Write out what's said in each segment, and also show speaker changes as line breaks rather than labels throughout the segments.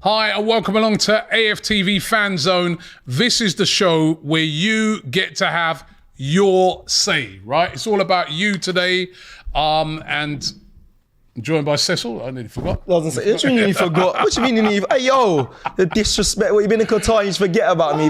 Hi, and welcome along to AFTV Fanzone. This is the show where you get to have your say, right? It's all about you today. And I'm joined by Cecil. I nearly forgot.
I was gonna say, what do you mean you forgot? What do you mean you nearly? Hey, yo, the disrespect. What, you been in Qatar, you just forget about me,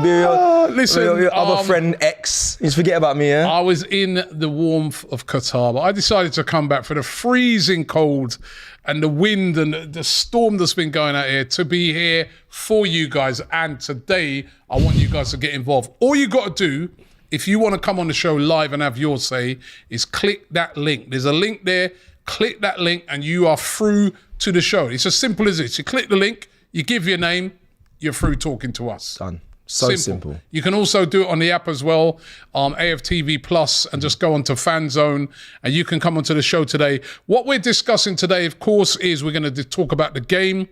Listen,
your other friend X, you just forget about me, yeah?
I was in the warmth of Qatar, but I decided to come back for the freezing cold and the wind and the storm that's been going out here to be here for you guys. And today, I want you guys to get involved. All you got to do, if you want to come on the show live and have your say, is click that link. There's a link there. Click that link and you are through to the show. It's as simple as this. You click the link, you give your name, you're through talking to us.
Done. So simple.
You can also do it on the app as well, AFTV Plus, and just go onto Fanzone and you can come onto the show today. What we're discussing today, of course, is we're going to talk about the game.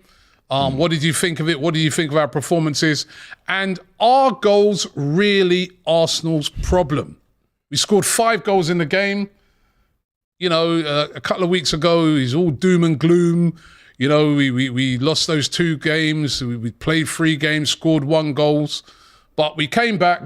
What did you think of it? What do you think of our performances? And are goals really Arsenal's problem? We scored 5 goals in the game. You know, a couple of weeks ago, he's all doom and gloom. You know, we lost those 2 games. We played 3 games, scored 1 goal. But we came back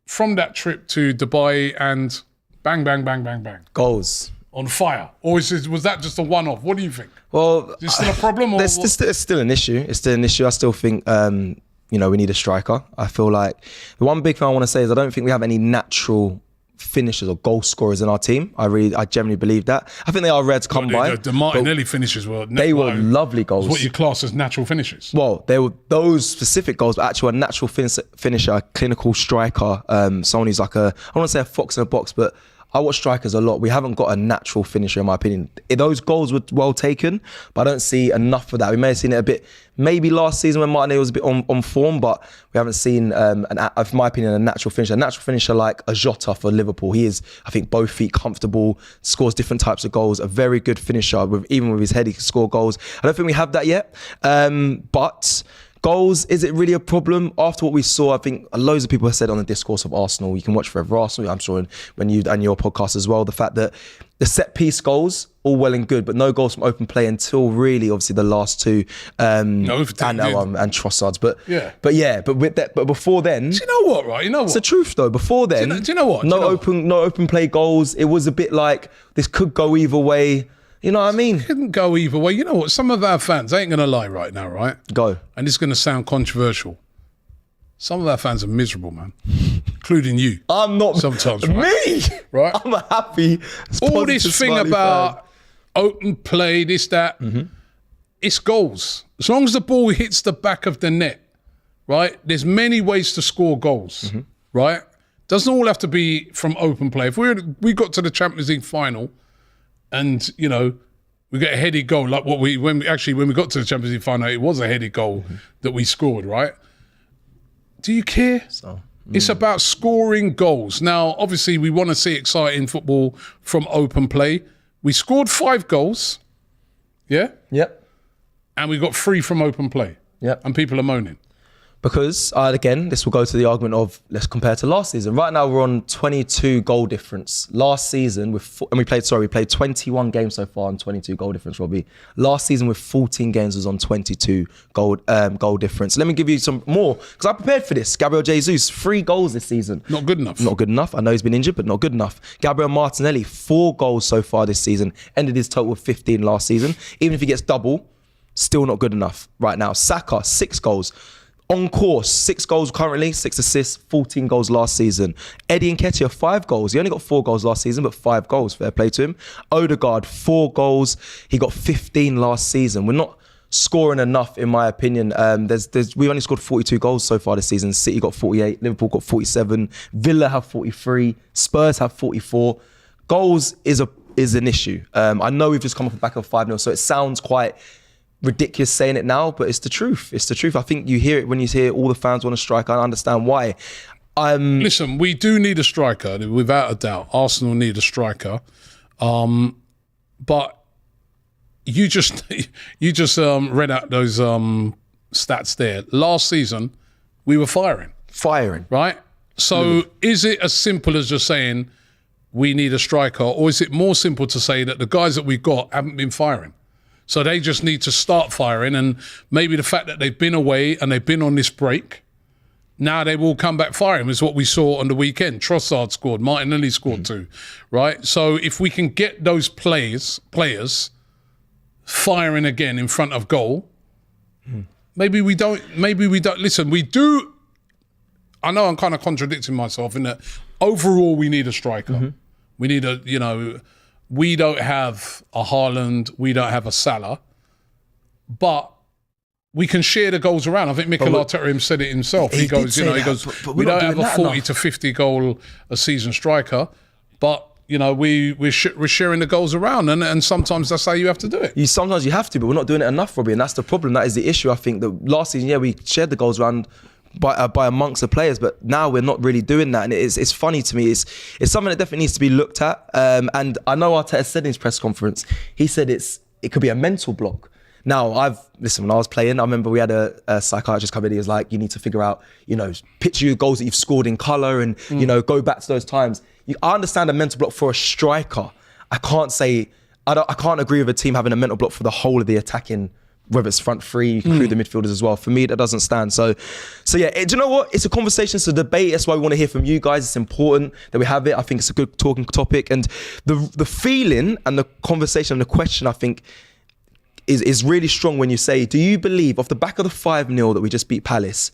from that trip to Dubai and bang, bang, bang, bang, bang.
Goals.
On fire. Or was that just a one-off? What do you think?
Well,
is it still a problem? Or
it's still an issue. It's still an issue. I still think, you know, we need a striker. I feel like the one big thing I want to say is I don't think we have any natural finishers or goal scorers in our team. I generally believe that. I think they are rare to come by.
The Martinelli finishes were
lovely goals.
What you class as natural finishes?
Well, they were those specific goals, but actually a natural finisher, a clinical striker, someone who's like I don't want to say a fox in a box, but I watch strikers a lot. We haven't got a natural finisher, in my opinion. Those goals were well taken, but I don't see enough of that. We may have seen it a bit, maybe last season when Martinelli was a bit on form, but we haven't seen, in my opinion, a natural finisher. A natural finisher like a Jota for Liverpool. He is, I think, both feet comfortable, scores different types of goals, a very good finisher. Even with his head, he can score goals. I don't think we have that yet, but goals, is it really a problem? After what we saw, I think loads of people have said on the discourse of Arsenal, you can watch Forever Arsenal, I'm sure when you and your podcast as well, the fact that the set piece goals, all well and good, but no goals from open play until really, obviously, the last 2, and Trossard's. But with that, but before then,
do you know what? Right, you know what?
It's the truth though. Before then,
do you know what?
No open play goals. It was a bit like this could go either way. You know what I mean?
It couldn't go either way. You know what? Some of our fans, I ain't going to lie right now, right?
Go.
And it's going to sound controversial. Some of our fans are miserable, man. Including you.
I'm not.
Sometimes, right?
Me?
Right?
I'm a happy,
all this thing about open play, this, that, it's goals. As long as the ball hits the back of the net, right? There's many ways to score goals, right? Doesn't all have to be from open play. If we got to the Champions League final, and, you know, we get a headed goal, like when we got to the Champions League final, it was a headed goal that we scored, right? Do you care? It's about scoring goals. Now, obviously, we want to see exciting football from open play. We scored 5 goals, yeah?
Yep.
And we got 3 from open play.
Yep.
And people are moaning.
Because, again, this will go to the argument of, let's compare to last season. Right now, we're on 22 goal difference. Last season, we played 21 games so far on 22 goal difference, Robbie. Last season with 14 games was on 22 goal difference. Let me give you some more, because I prepared for this. Gabriel Jesus, 3 goals this season.
Not good enough.
Not good enough. I know he's been injured, but not good enough. Gabriel Martinelli, 4 goals so far this season. Ended his total with 15 last season. Even if he gets double, still not good enough right now. Saka, 6 goals. On course, 6 goals currently, 6 assists, 14 goals last season. Eddie Nketiah, 5 goals. He only got 4 goals last season, but 5 goals. Fair play to him. Odegaard, 4 goals. He got 15 last season. We're not scoring enough, in my opinion. We've only scored 42 goals so far this season. City got 48, Liverpool got 47, Villa have 43, Spurs have 44. Goals is an issue. I know we've just come off the back of 5-0, so it sounds quite ridiculous saying it now, but it's the truth. It's the truth. I think you hear it when you hear all the fans want a striker. I understand why.
Listen, we do need a striker, without a doubt. Arsenal need a striker. But you just read out those stats there. Last season, we were firing. Right? So is it as simple as just saying we need a striker, or is it more simple to say that the guys that we got haven't been firing? So they just need to start firing, and maybe the fact that they've been away and they've been on this break, now they will come back firing, is what we saw on the weekend. Trossard scored, Martinelli scored too, right? So if we can get those players firing again in front of goal, maybe we don't, listen, we do, I know I'm kind of contradicting myself in that overall we need a striker. We need we don't have a Haaland, we don't have a Salah, but we can share the goals around. I think Mikel Arteta said it himself. He goes, we don't have a 40 to 50 goal a season striker, but we're sharing the goals around, and sometimes that's how you have to do it.
Sometimes you have to, but we're not doing it enough, Robbie, and that's the problem. That is the issue. I think that last season, we shared the goals around by amongst the players, but now we're not really doing that, and it's funny to me. It's something that definitely needs to be looked at. And I know Arteta said in his press conference, he said it could be a mental block. Now, when I was playing, I remember we had a psychiatrist come in. He was like, you need to figure out, picture your goals that you've scored in colour and, go back to those times. I understand a mental block for a striker. I can't agree with a team having a mental block for the whole of the attacking, whether it's front three, you can include the midfielders as well. For me, that doesn't stand. So yeah, do you know what? It's a conversation, it's a debate. That's why we want to hear from you guys. It's important that we have it. I think it's a good talking topic. And the feeling and the conversation and the question, I think, is really strong when you say, do you believe off the back of the 5-0 that we just beat Palace,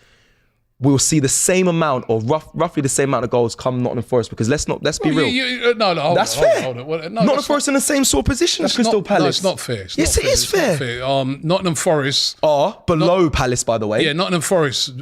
we'll see the same amount or roughly the same amount of goals come Nottingham Forest? Because let's be real.
No,
that's fair. Nottingham Forest in the same sort of position as Crystal Palace.
No, it's not fair.
Yes, it is fair.
Nottingham Forest
are below Palace, by the way.
Yeah, Nottingham Forest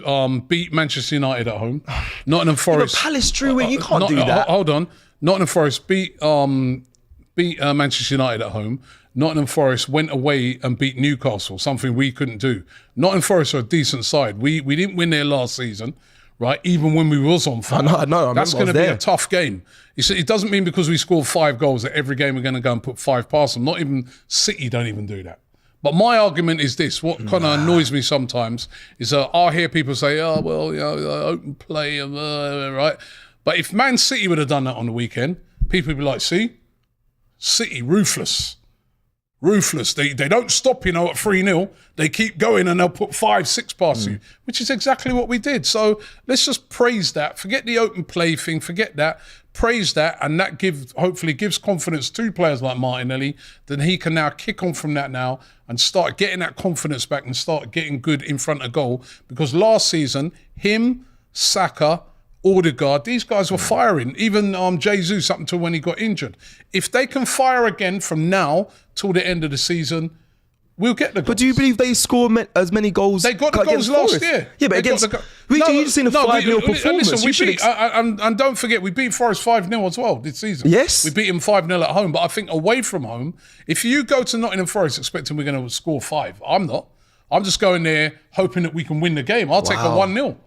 beat Manchester United at home. Nottingham Forest.
But Palace drew it. You can't do that.
Hold on. Nottingham Forest beat Manchester United at home. Nottingham Forest went away and beat Newcastle, something we couldn't do. Nottingham Forest are a decent side. We didn't win there last season, right? Even when we was on fire.
I know.
That's going to be a tough game. It doesn't mean because we scored 5 goals that every game we're going to go and put 5 past them. Not even City don't even do that. But my argument is this. What kind of annoys me sometimes is I hear people say, open play, right? But if Man City would have done that on the weekend, people would be like, see? City, ruthless. They don't stop, at 3-0. They keep going and they'll put 5, 6 past you, which is exactly what we did. So let's just praise that. Forget the open play thing. Forget that. Praise that, and that hopefully gives confidence to players like Martinelli. Then he can now kick on from that now and start getting that confidence back and start getting good in front of goal. Because last season, him, Saka, Odegaard, these guys were firing. Even Jesus up until when he got injured. If they can fire again from now till the end of the season, we'll get the goals.
But do you believe they score as many goals?
They got the goals last year.
Yeah, but against... you just seen a 5-0 performance.
Listen, and don't forget, we beat Forest 5-0 as well this season.
Yes.
We beat them 5-0 at home, but I think away from home, if you go to Nottingham Forest expecting we're going to score 5, I'm not. I'm just going there hoping that we can win the game. I'll take a 1-0.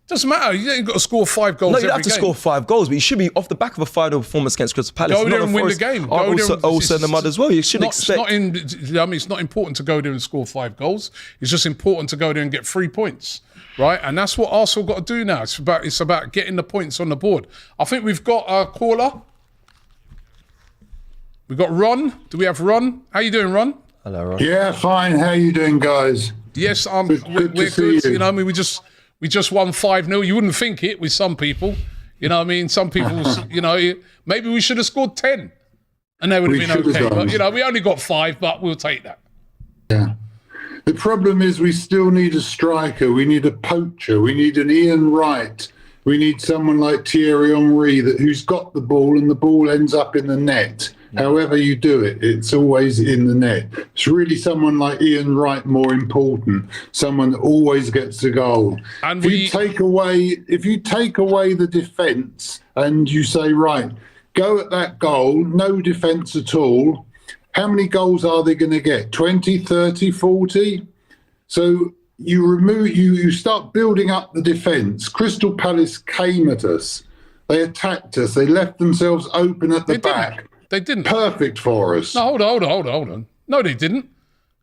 Doesn't matter. You ain't got to score 5 goals.
No, you don't have to score 5 goals, but you should be off the back of a 5-0 performance against Crystal Palace.
Go there and win the game.
Also in the mud as well. You should expect.
It's not important to go there and score 5 goals. It's just important to go there and get 3 points, right? And that's what Arsenal got to do now. It's about getting the points on the board. I think we've got a caller. We've got Ron. Do we have Ron? How you doing, Ron?
Hello, Ron.
Yeah, fine. How you doing, guys?
Yes, we're good. We just won 5-0. You wouldn't think it with some people. Some people, maybe we should have scored 10 and they would have been okay. But, we only got 5, but we'll take that.
Yeah. The problem is we still need a striker. We need a poacher. We need an Ian Wright. We need someone like Thierry Henry who's got the ball and the ball ends up in the net. However you do it, it's always in the net. It's really someone like Ian Wright more important, someone that always gets the goal. And if you take away the defence and you say, right, go at that goal, no defence at all, how many goals are they going to get? 20, 30, 40? So you start building up the defence. Crystal Palace came at us. They attacked us. They left themselves open at the back.
They didn't.
Perfect for us.
No, hold on. No, they didn't.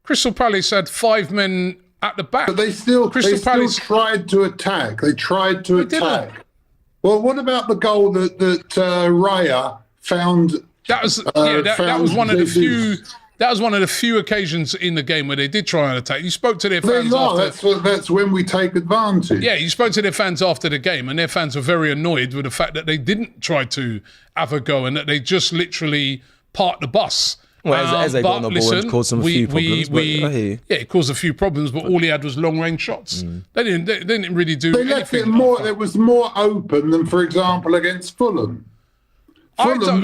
Crystal Palace had 5 men at the back.
But they still tried to attack. They tried to attack. Well, what about the goal that Raya found?
That was one of the few That was one of the few occasions in the game where they did try and attack. You spoke to their fans after.
That's when we take advantage.
Yeah, you spoke to their fans after the game, and their fans were very annoyed with the fact that they didn't try to have a go and that they just literally parked the bus.
Well, as they got on the ball and caused them a few problems.
Yeah, it caused a few problems, but all he had was long-range shots. They didn't really do
They left it more. It was more open than, for example, against Fulham. Fulham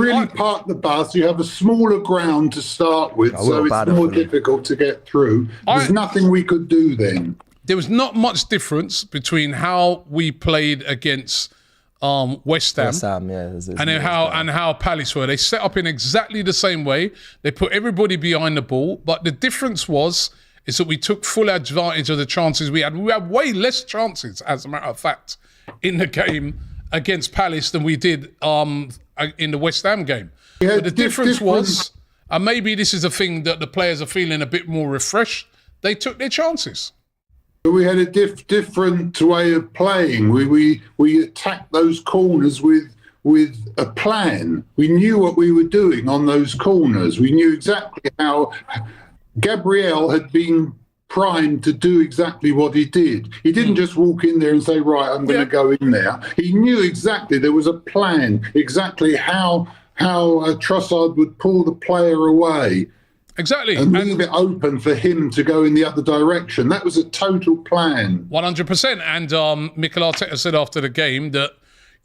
really parked the bus. You have a smaller ground to start with, so it's more difficult to get through. There's nothing we could do then.
There was not much difference between how we played against West Ham, and how Palace were. They set up in exactly the same way. They put everybody behind the ball, but the difference is that we took full advantage of the chances we had. We had way less chances, as a matter of fact, in the game against Palace than we did in the West Ham game.
Yeah,
but the difference was, and maybe this is a thing that the players are feeling a bit more refreshed, they took their chances.
We had a different way of playing. We attacked those corners with a plan. We knew what we were doing on those corners. We knew exactly how Gabriel had been primed to do exactly what he did. He didn't just walk in there and say, right, I'm going to go in there. He knew exactly, there was a plan, exactly how Trossard would pull the player away.
Exactly.
And leave it open for him to go in the other direction. That was a total plan.
100%. And Mikel Arteta said after the game that,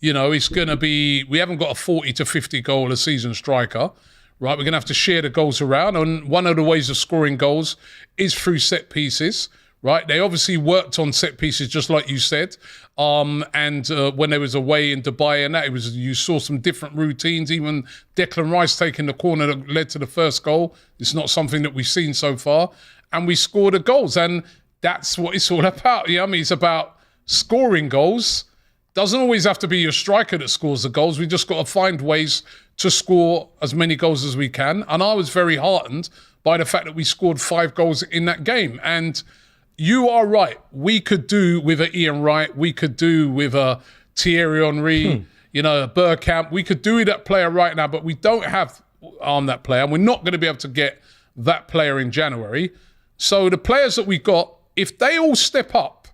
it's going to be, we haven't got a 40 to 50 goal a season striker. Right, we're going to have to share the goals around, and one of the ways of scoring goals is through set pieces, right? They obviously worked on set pieces, just like you said, and when they was away in Dubai and that, you saw some different routines, even Declan Rice taking the corner that led to the first goal. It's not something that we've seen so far, and we scored the goals, and that's what it's all about. It's about scoring goals. Doesn't always have to be your striker that scores the goals. We just got to find ways to score as many goals as we can. And I was very heartened by the fact that we scored 5 goals in that game. And you are right. We could do with a Ian Wright. We could do with a Thierry Henry, a Bergkamp. We could do with that player right now, but we don't have that player. And we're not going to be able to get that player in January. So the players that we got, if they all step up,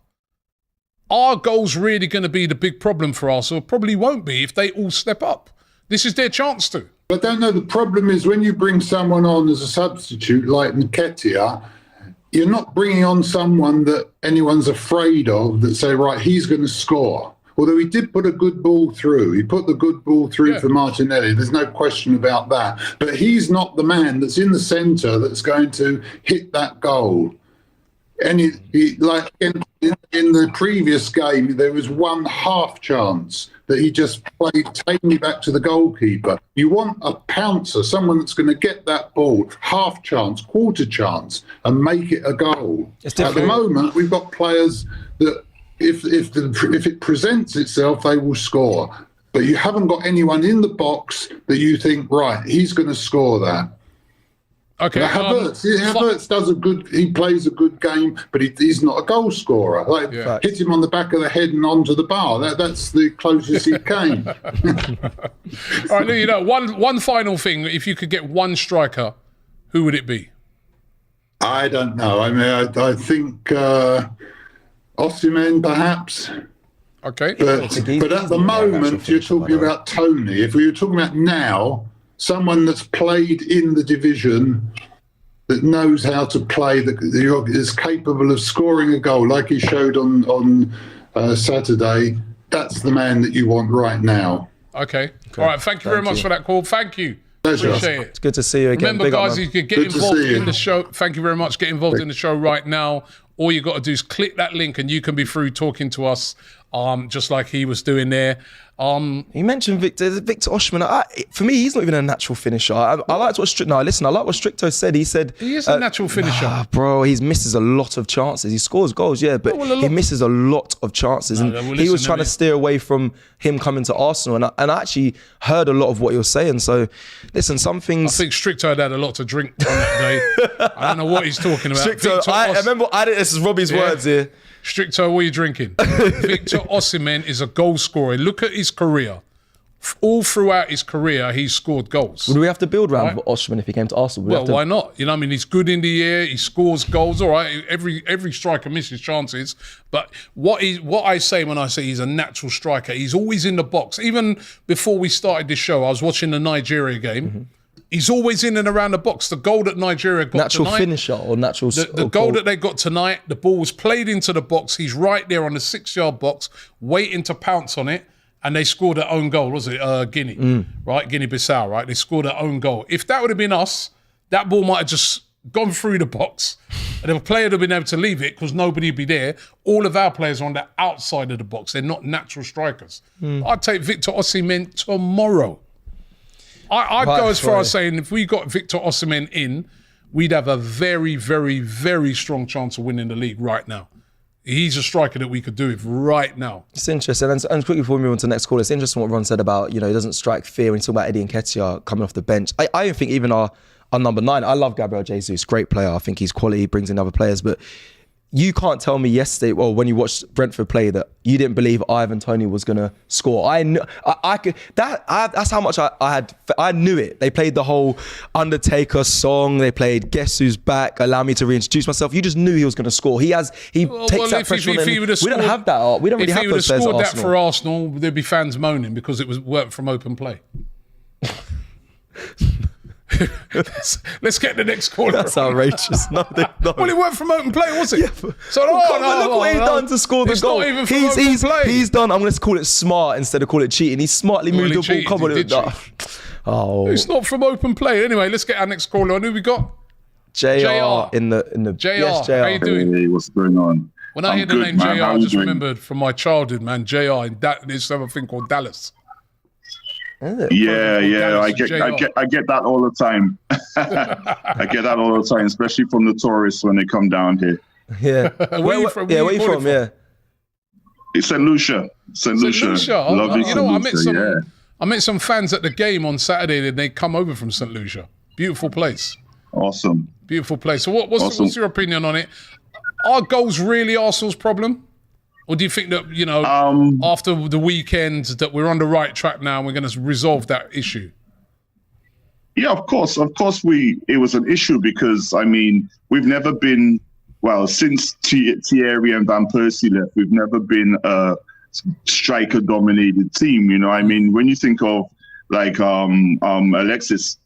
are goals really going to be the big problem for Arsenal? Probably won't be if they all step up. This is their chance to.
I don't know. The problem is when you bring someone on as a substitute like Nketiah, you're not bringing on someone that anyone's afraid of that say, right, he's going to score. Although he did put a good ball through. He put the good ball through for Martinelli. There's no question about that. But he's not the man that's in the centre that's going to hit that goal. And he like in the previous game, there was one half chance that he just played tamely back to the goalkeeper. You want a pouncer, someone that's going to get that ball, half chance, quarter chance, and make it a goal. At the moment, we've got players that if it presents itself, they will score. But you haven't got anyone in the box that you think, right, he's going to score that.
Okay,
Havertz does he plays a good game, but he's not a goal scorer. Hit him on the back of the head and onto the bar. That's the closest he came.
All right, one final thing. If you could get one striker, who would it be?
I don't know. I mean, I think Osimhen perhaps.
Okay,
but at the moment you're talking about Tony. If we were talking about now, someone that's played in the division, that knows how to play, that is capable of scoring a goal like he showed on Saturday, that's the man that you want right now.
Okay. All right. Thank you very much for that call. Thank you.
Pleasure.
Appreciate it.
It's good to see you again.
Remember, guys, you could get involved in the show. Thank you very much. Get involved in the show right now. All you got to do is click that link and you can be through talking to us, just like he was doing there.
He mentioned Victor Osimhen. For me, he's not even a natural finisher. I liked what I like what Stricto said. He said
he is a natural finisher.
Bro, he misses a lot of chances. He scores goals, but he misses a lot of chances. He was trying to steer away from him coming to Arsenal. And I actually heard a lot of what you're saying. So, listen, some things.
I think Stricto had a lot to drink on that day. I don't know what he's talking about.
Stricto, I remember. This is Robbie's words here.
Stricto, what are you drinking? Victor Osimhen is a goal scorer. Look at his career. all throughout his career, he's scored goals.
Would we have to build around Osimhen if he came to Arsenal?
Well, why not? You know, I mean, he's good in the air. He scores goals. All right, every striker misses chances. But what I say when I say he's a natural striker, he's always in the box. Even before we started this show, I was watching the Nigeria game. Mm-hmm. He's always in and around the box. The goal that Nigeria got
natural
tonight,
finisher or natural.
The goal that they got tonight, the ball was played into the box. He's right there on the 6-yard box, waiting to pounce on it. And they scored their own goal, was it? Guinea, right? Guinea-Bissau, right? They scored their own goal. If that would have been us, that ball might have just gone through the box. And if a player would have been able to leave it because nobody would be there, all of our players are on the outside of the box. They're not natural strikers. I'd take Victor Osimhen tomorrow. I'd go as far as saying if we got Victor Osimhen in, we'd have a very, very, very strong chance of winning the league right now. He's a striker that we could do it right now. It's
interesting. And quickly before we move on to the next call, it's interesting what Ron said about, he doesn't strike fear when he's talking about Eddie Nketiah coming off the bench. I don't think even our number 9, I love Gabriel Jesus, great player. I think he's quality, he brings in other players. But you can't tell me yesterday, well, when you watched Brentford play, that you didn't believe Ivan Toney was going to score. I knew, I could, that's how much I knew it. They played the whole Undertaker song. They played Guess Who's Back, Allow Me to Reintroduce Myself. You just knew he was going to score. He takes that pressure on him. We don't have that. We don't really have those players at Arsenal. If he would have scored that for Arsenal,
there'd be fans moaning because it weren't from open play. Let's get the next caller.
That's outrageous. No.
Well, it weren't from open play, was it? Yeah,
look what he's done to score the goal.
Not even from open play.
He's done. I'm going to call it smart instead of call it cheating. He smartly moved the ball.
It's not from open play. Anyway, let's get our next caller. Who we got?
JR in the
JR. Yes, JR. How you doing?
Hey, what's going on?
When I hear the name JR, I just remembered from my childhood, man. JR in there's another thing called Dallas.
Yeah. I get that all the time. I get that all the time, especially from the tourists when they come down here.
Yeah. Where you from? Yeah.
It's St. Lucia. St. Lucia.
Lovely. You know, I met some fans at the game on Saturday, and they come over from St. Lucia. Beautiful place.
Awesome.
Beautiful place. So what's your opinion on it? Are goals really Arsenal's problem? Or do you think that, after the weekend, that we're on the right track now and we're going to resolve that issue?
Yeah, of course. It was an issue because, we've never been, since Thierry and Van Persie left, we've never been a striker-dominated team. When you think of, Alexis,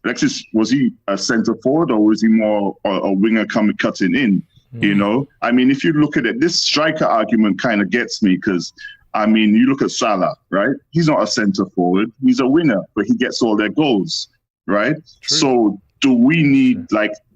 was he a centre forward or was he more a winger cutting in? If you look at it, this striker argument kind of gets me because, you look at Salah, right? He's not a centre forward. He's a winner, but he gets all their goals, right? True. So do we need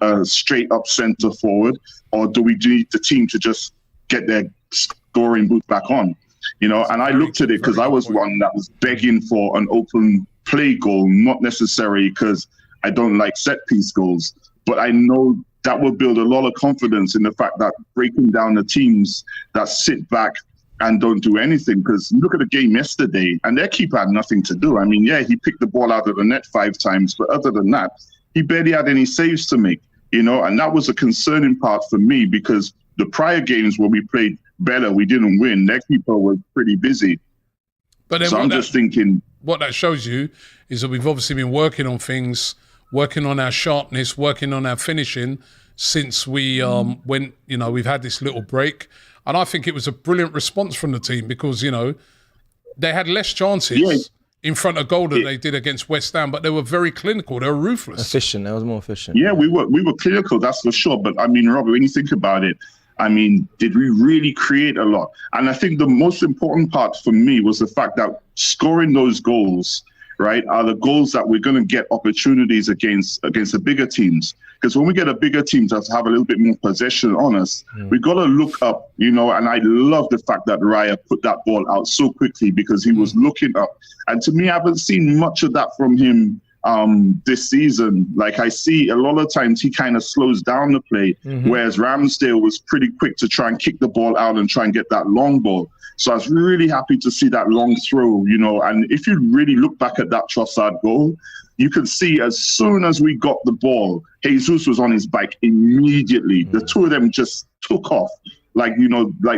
a straight up centre forward or do we need the team to just get their scoring boot back on? And I looked at it because I was one that was begging for an open play goal, not necessarily because I don't like set piece goals, but I know that will build a lot of confidence in the fact that breaking down the teams that sit back and don't do anything. Because look at the game yesterday, and their keeper had nothing to do. He picked the ball out of the net 5 times, but other than that, he barely had any saves to make, and that was a concerning part for me because the prior games where we played better, we didn't win. Their keeper was pretty busy.
But then I'm just thinking... What that shows you is that we've obviously been working on things, working on our sharpness, working on our finishing since we went, we've had this little break. And I think it was a brilliant response from the team because, they had less chances in front of goal than they did against West Ham, but they were very clinical. They were ruthless.
Efficient. They was more efficient.
Yeah, we were clinical, that's for sure. But Robbie, when you think about it, did we really create a lot? And I think the most important part for me was the fact that scoring those goals, right, are the goals that we're going to get opportunities against the bigger teams. Because when we get a bigger team that have a little bit more possession on us, we got to look up, and I love the fact that Raya put that ball out so quickly because he was looking up. And to me, I haven't seen much of that from him this season. I see a lot of times he kind of slows down the play, whereas Ramsdale was pretty quick to try and kick the ball out and try and get that long ball. So I was really happy to see that long throw, and if you really look back at that Trossard goal, you can see as soon as we got the ball, Jesus was on his bike immediately. The two of them just took off. Like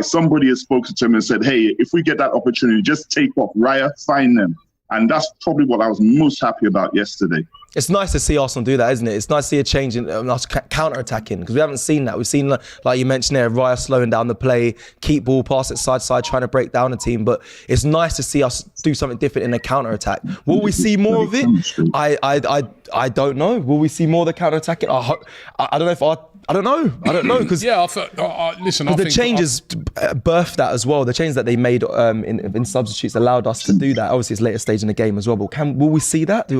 somebody has spoken to him and said, hey, if we get that opportunity, just take off. Raya, find them. And that's probably what I was most happy about yesterday.
It's nice to see Arsenal do that, isn't it? It's nice to see a change in us counter-attacking, because we haven't seen that. We've seen, like you mentioned there, Raya slowing down the play, keep ball, pass it side to side, trying to break down a team. But it's nice to see us do something different in a counter-attack. Will we see more of it? I don't know. Will we see more of the counter-attacking? I don't know I don't know because
listen.
The changes birthed that as well. The changes that they made in substitutes allowed us to do that. Obviously, it's later stage in the game as well. But will we see that?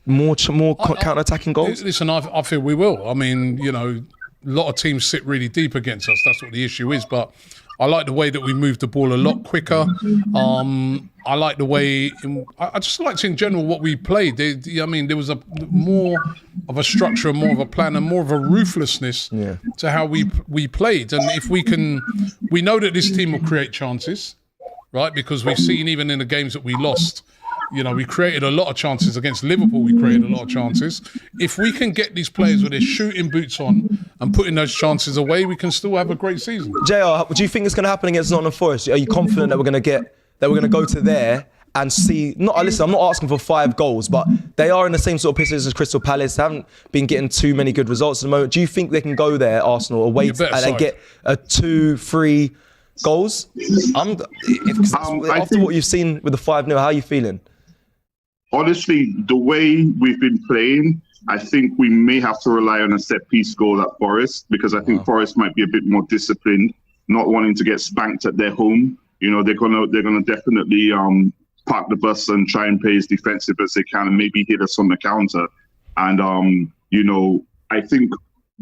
More counter-attacking goals?
Listen, I feel we will. I mean, a lot of teams sit really deep against us. That's what the issue is. But I like the way that we move the ball a lot quicker. I like the way, I just liked in general what we played. There was a more of a structure, more of a plan, and more of a ruthlessness to how we played. And if we know that this team will create chances, right? Because we've seen even in the games that we lost, we created a lot of chances against Liverpool. We created a lot of chances. If we can get these players with their shooting boots on and putting those chances away, we can still have a great season.
JR, do you think it's going to happen against Nottingham Forest? Are you confident that we're going to go to there and see? Listen, I'm not asking for 5 goals, but they are in the same sort of position as Crystal Palace. They haven't been getting too many good results at the moment. Do you think they can go there, Arsenal, away and get a 2-3 goals? After what you've seen with the 5-0, how are you feeling?
Honestly, the way we've been playing, I think we may have to rely on a set-piece goal at Forest, because I think Forest might be a bit more disciplined, not wanting to get spanked at their home. They're gonna definitely park the bus and try and play as defensive as they can and maybe hit us on the counter. And I think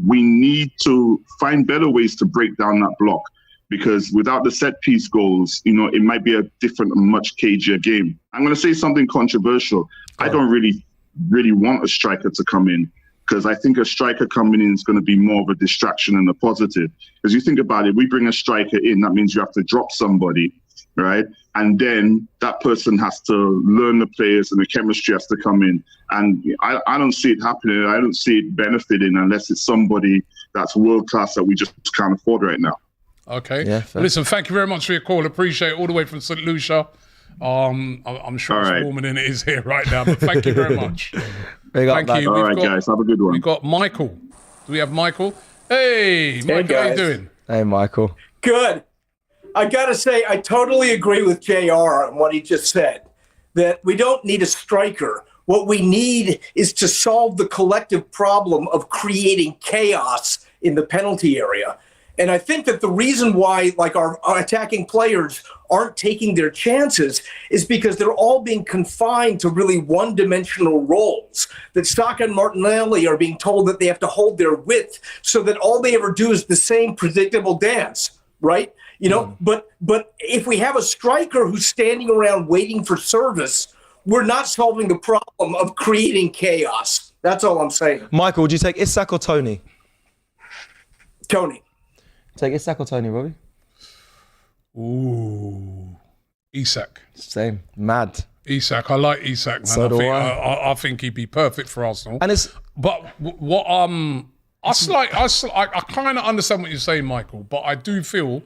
we need to find better ways to break down that block, because without the set-piece goals, it might be a different, much cagier game. I'm going to say something controversial. I don't really want a striker to come in, because I think a striker coming in is going to be more of a distraction and a positive. As you think about it, we bring a striker in, that means you have to drop somebody, right? And then that person has to learn the players and the chemistry has to come in. And I don't see it happening. I don't see it benefiting unless it's somebody that's world-class that we just can't afford right now.
Okay. Yeah, listen, thank you very much for your call. Appreciate it, all the way from St. Lucia. I'm sure it's warmer than it is here right now, but thank you very much. Thank you.
All right, guys. Have a good one.
We've got Michael. Do we have Michael? Hey, Michael, how you doing?
Hey, Michael.
Good. I got to say, I totally agree with JR on what he just said, that we don't need a striker. What we need is to solve the collective problem of creating chaos in the penalty area. And I think that the reason why, our attacking players aren't taking their chances is because they're all being confined to really one-dimensional roles. That Saka and Martinelli are being told that they have to hold their width, so that all they ever do is the same predictable dance, right? But if we have a striker who's standing around waiting for service, we're not solving the problem of creating chaos. That's all I'm saying.
Michael, would you take Isak or Tony?
Tony.
Take Isak or Tony, Robbie?
Ooh, Isak.
Same. Mad.
Isak. I like Isak, man.
So do
I think he'd be perfect for Arsenal.
And
but what I kind of understand what you're saying, Michael, but I do feel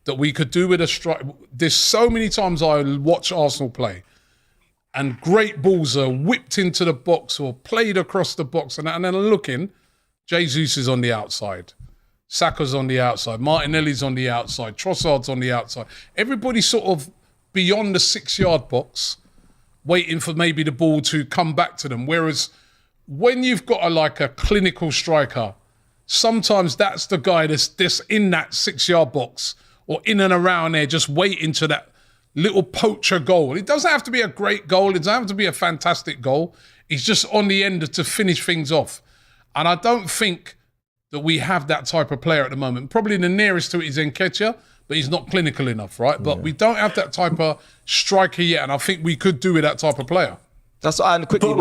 that we could do with a strike. There's so many times I watch Arsenal play, and great balls are whipped into the box or played across the box, and then I'm looking, Jesus is on the outside. Saka's on the outside, Martinelli's on the outside, Trossard's on the outside. Everybody's sort of beyond the 6-yard box, waiting for maybe the ball to come back to them. Whereas when you've got a clinical striker, sometimes that's the guy that's in that 6-yard box or in and around there, just waiting to that little poacher goal. It doesn't have to be a great goal. It doesn't have to be a fantastic goal. He's just on the end to finish things off. And I don't think that we have that type of player at the moment. Probably the nearest to it is Nketiah, but he's not clinical enough, right? But we don't have that type of striker yet, and I think we could do with that type of player.
That's and quickly,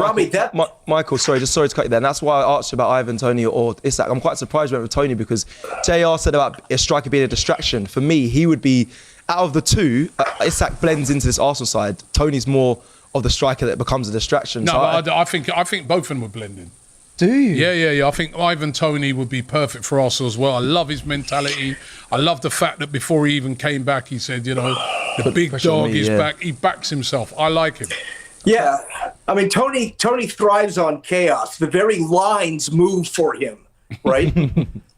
Michael, sorry to cut you there. And that's why I asked you about Ivan Toney or Isak. I'm quite surprised we went with Toney, because JR said about a striker being a distraction. For me, he would be, out of the two, Isak blends into this Arsenal side. Toney's more of the striker that becomes a distraction.
No, so but I think both of them would blend in.
Do you?
Yeah. I think Ivan Toney would be perfect for Arsenal as well. I love his mentality. I love the fact that before he even came back, he said, the big dog is back. He backs himself. I like him.
Yeah, I mean, Tony thrives on chaos. The very lines move for him, right?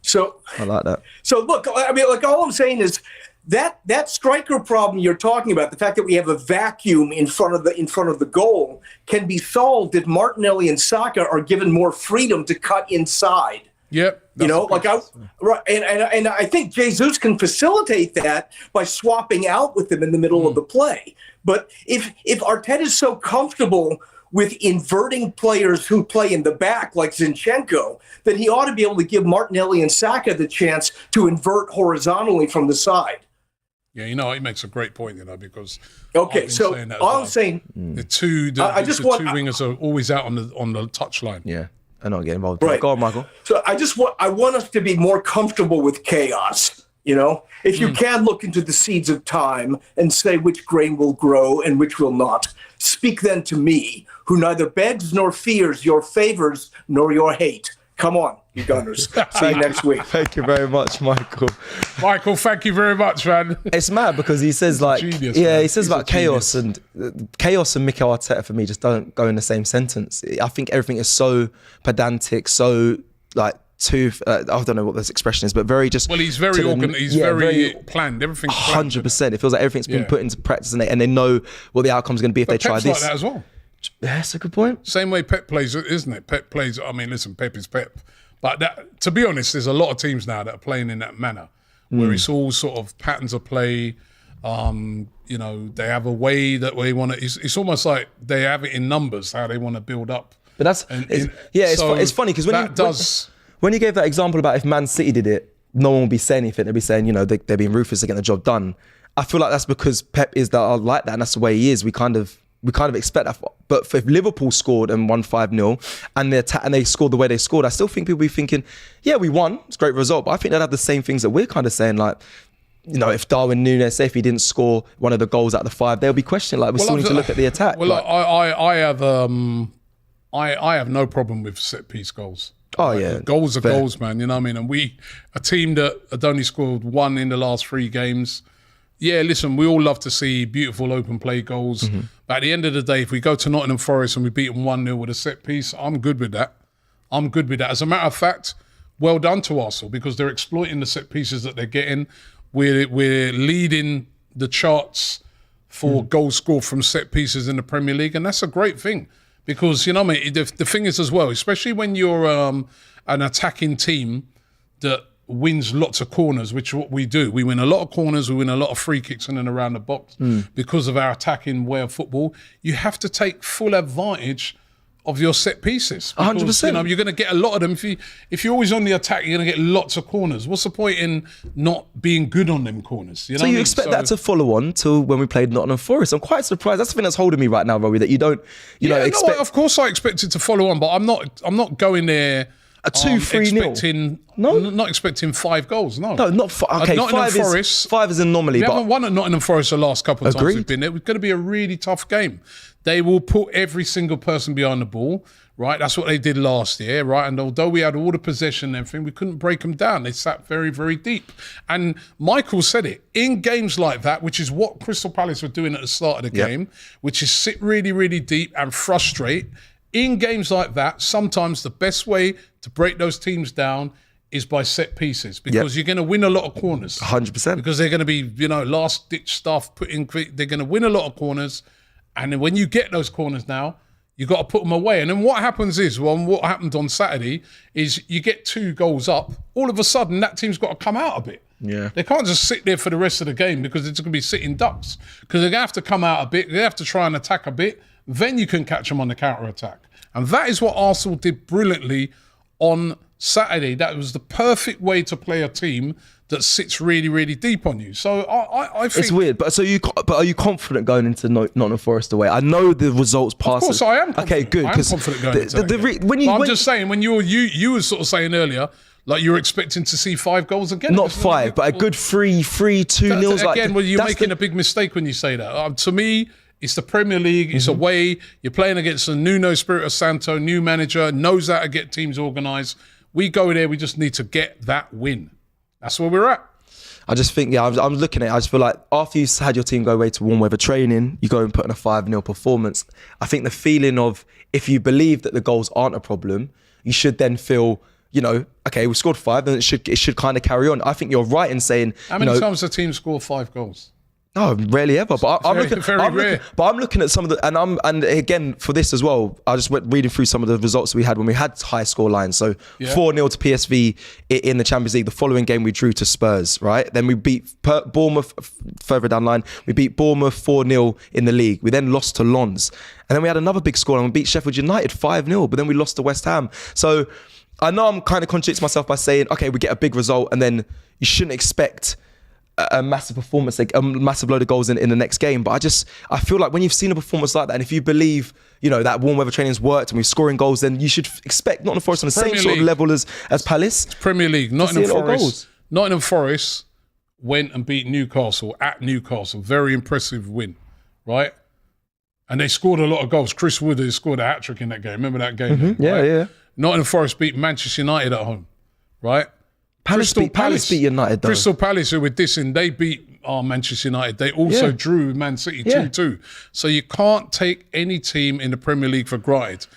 So
I like that.
So look, I mean, like all I'm saying is that striker problem you're talking about, the fact that we have a vacuum in front of the goal, can be solved if Martinelli and Saka are given more freedom to cut inside.
Yep.
And I think Jesus can facilitate that by swapping out with them in the middle of the play. But if Arteta is so comfortable with inverting players who play in the back like Zinchenko, then he ought to be able to give Martinelli and Saka the chance to invert horizontally from the side.
Yeah, he makes a great point, because
okay, so all I'm saying,
the two wingers are always out on the touchline.
Yeah, and not get involved.
Right.
Go on, Michael.
So I want us to be more comfortable with chaos. If you can look into the seeds of time and say which grain will grow and which will not, speak then to me, who neither begs nor fears your favors nor your hate. Come on, you Gunners. See you next week.
Thank you very much, Michael.
Michael, thank you very much, man.
It's mad because he says
genius,
he says about chaos and Mikel Arteta for me just don't go in the same sentence. I think everything is so pedantic, so I don't know what this expression is, but very just.
Well, he's very organized. He's very planned. Everything's
100%. It feels like everything's been put into practice, and they know what the outcome's going to be if they try
Pep's
this.
like that as well.
Yeah, that's a good point.
Same way Pep plays, isn't it? Pep plays. I mean, listen, Pep is Pep, but to be honest, there's a lot of teams now that are playing in that manner, where it's all sort of patterns of play. They have a way that they want to. It's almost like they have it in numbers how they want to build up.
But it's funny because when you gave that example about if Man City did it, no one would be saying anything. They'd be saying, they're being ruthless to get the job done. I feel like that's because Pep is like that, and that's the way he is. We kind of expect that. But if Liverpool scored and won 5-0 and they scored the way they scored, I still think people will be thinking, yeah, we won. It's a great result. But I think they'd have the same things that we're kind of saying, like, if Darwin Núñez, say if he didn't score one of the goals out of the 5, they'll be questioning, like, we still need to look at the attack.
Well, I have no problem with set piece goals.
Oh, yeah.
Goals are goals, man. You know what I mean? And a team that had only scored 1 in the last 3 games. Yeah, listen, we all love to see beautiful open play goals. Mm-hmm. But at the end of the day, if we go to Nottingham Forest and we beat them 1-0 with a set piece, I'm good with that. As a matter of fact, well done to Arsenal because they're exploiting the set pieces that they're getting. We're leading the charts for goals scored from set pieces in the Premier League, and that's a great thing. Because, the thing is as well, especially when you're an attacking team that wins lots of corners, which is what we do. We win a lot of corners, we win a lot of free kicks in and around the box because of our attacking way of football. You have to take full advantage of your set pieces. Because,
100%.
You're going to get a lot of them. If you're always on the attack, you're going to get lots of corners. What's the point in not being good on them corners?
So you expect that to follow on till when we played Nottingham Forest. I'm quite surprised. That's the thing that's holding me right now, Robbie, that you don't, expect.
No, of course I expect it to follow on, but I'm not going there.
A 2-3-0.
Not expecting 5 goals. No,
not 5. Okay,
Nottingham Forest.
5 is an anomaly.
We haven't won at Nottingham Forest the last couple of times we've been there. It's going to be a really tough game. They will put every single person behind the ball, right? That's what they did last year, right? And although we had all the possession and everything, we couldn't break them down. They sat very, very deep. And Michael said it, in games like that, which is what Crystal Palace were doing at the start of the game, which is sit really, really deep and frustrate. In games like that, sometimes the best way to break those teams down is by set pieces because you're going to win a lot of corners.
100%.
Because they're going to be, last-ditch stuff. They're going to win a lot of corners. And then when you get those corners now, you've got to put them away. And then what happens is, what happened on Saturday is you get 2 goals up. All of a sudden, that team's got to come out a bit.
Yeah.
They can't just sit there for the rest of the game because they're just going to be sitting ducks. Because they're going to have to come out a bit. They have to try and attack a bit. Then you can catch them on the counter-attack. And that is what Arsenal did brilliantly on Saturday. That was the perfect way to play a team that sits really, really deep on you. So I think...
It's weird, but are you confident going into Nottingham Forest away? I know the results past...
Of course I am confident.
Okay, good.
I am confident going into that I'm just saying, when you were sort of saying earlier, like you're expecting to see 5 goals again.
Not 5, but a good 2-0.
Again, you're making a big mistake when you say that. To me... It's the Premier League. It's away. You're playing against the Nuno Espirito Santo, new manager, knows how to get teams organised. We go there. We just need to get that win. That's where we're at.
I just think, I'm looking at it. I just feel like after you had your team go away to warm weather training, you go and put in a 5-0 performance. I think the feeling of, if you believe that the goals aren't a problem, you should then feel, okay, we scored 5, then it should kind of carry on. I think you're right in saying,
how many times the team score 5 goals?
No, rarely ever. But I'm looking at some of the, and again for this as well, I just went reading through some of the results we had when we had high score lines. So 4-0 to PSV in the Champions League. The following game we drew to Spurs, right? Then we beat Bournemouth further down the line. We beat Bournemouth 4-0 in the league. We then lost to Lens, and then we had another big score and we beat Sheffield United 5-0. But then we lost to West Ham. So I know I'm kind of contradicting myself by saying, okay, we get a big result, and then you shouldn't expect a massive performance, like a massive load of goals in the next game. But I feel like when you've seen a performance like that, and if you believe, that warm weather training's worked and we're scoring goals, then you should expect Nottingham Forest on the same sort of level as Palace.
It's Premier League. Nottingham Forest went and beat Newcastle at Newcastle. Very impressive win, right? And they scored a lot of goals. Chris Wood has scored a hat-trick in that game. Remember that game?
Yeah.
Nottingham Forest beat Manchester United at home, right?
Palace beat United though.
Crystal Palace, who were dissing, they beat Manchester United. They also drew Man City 2-2. So you can't take any team in the Premier League for granted.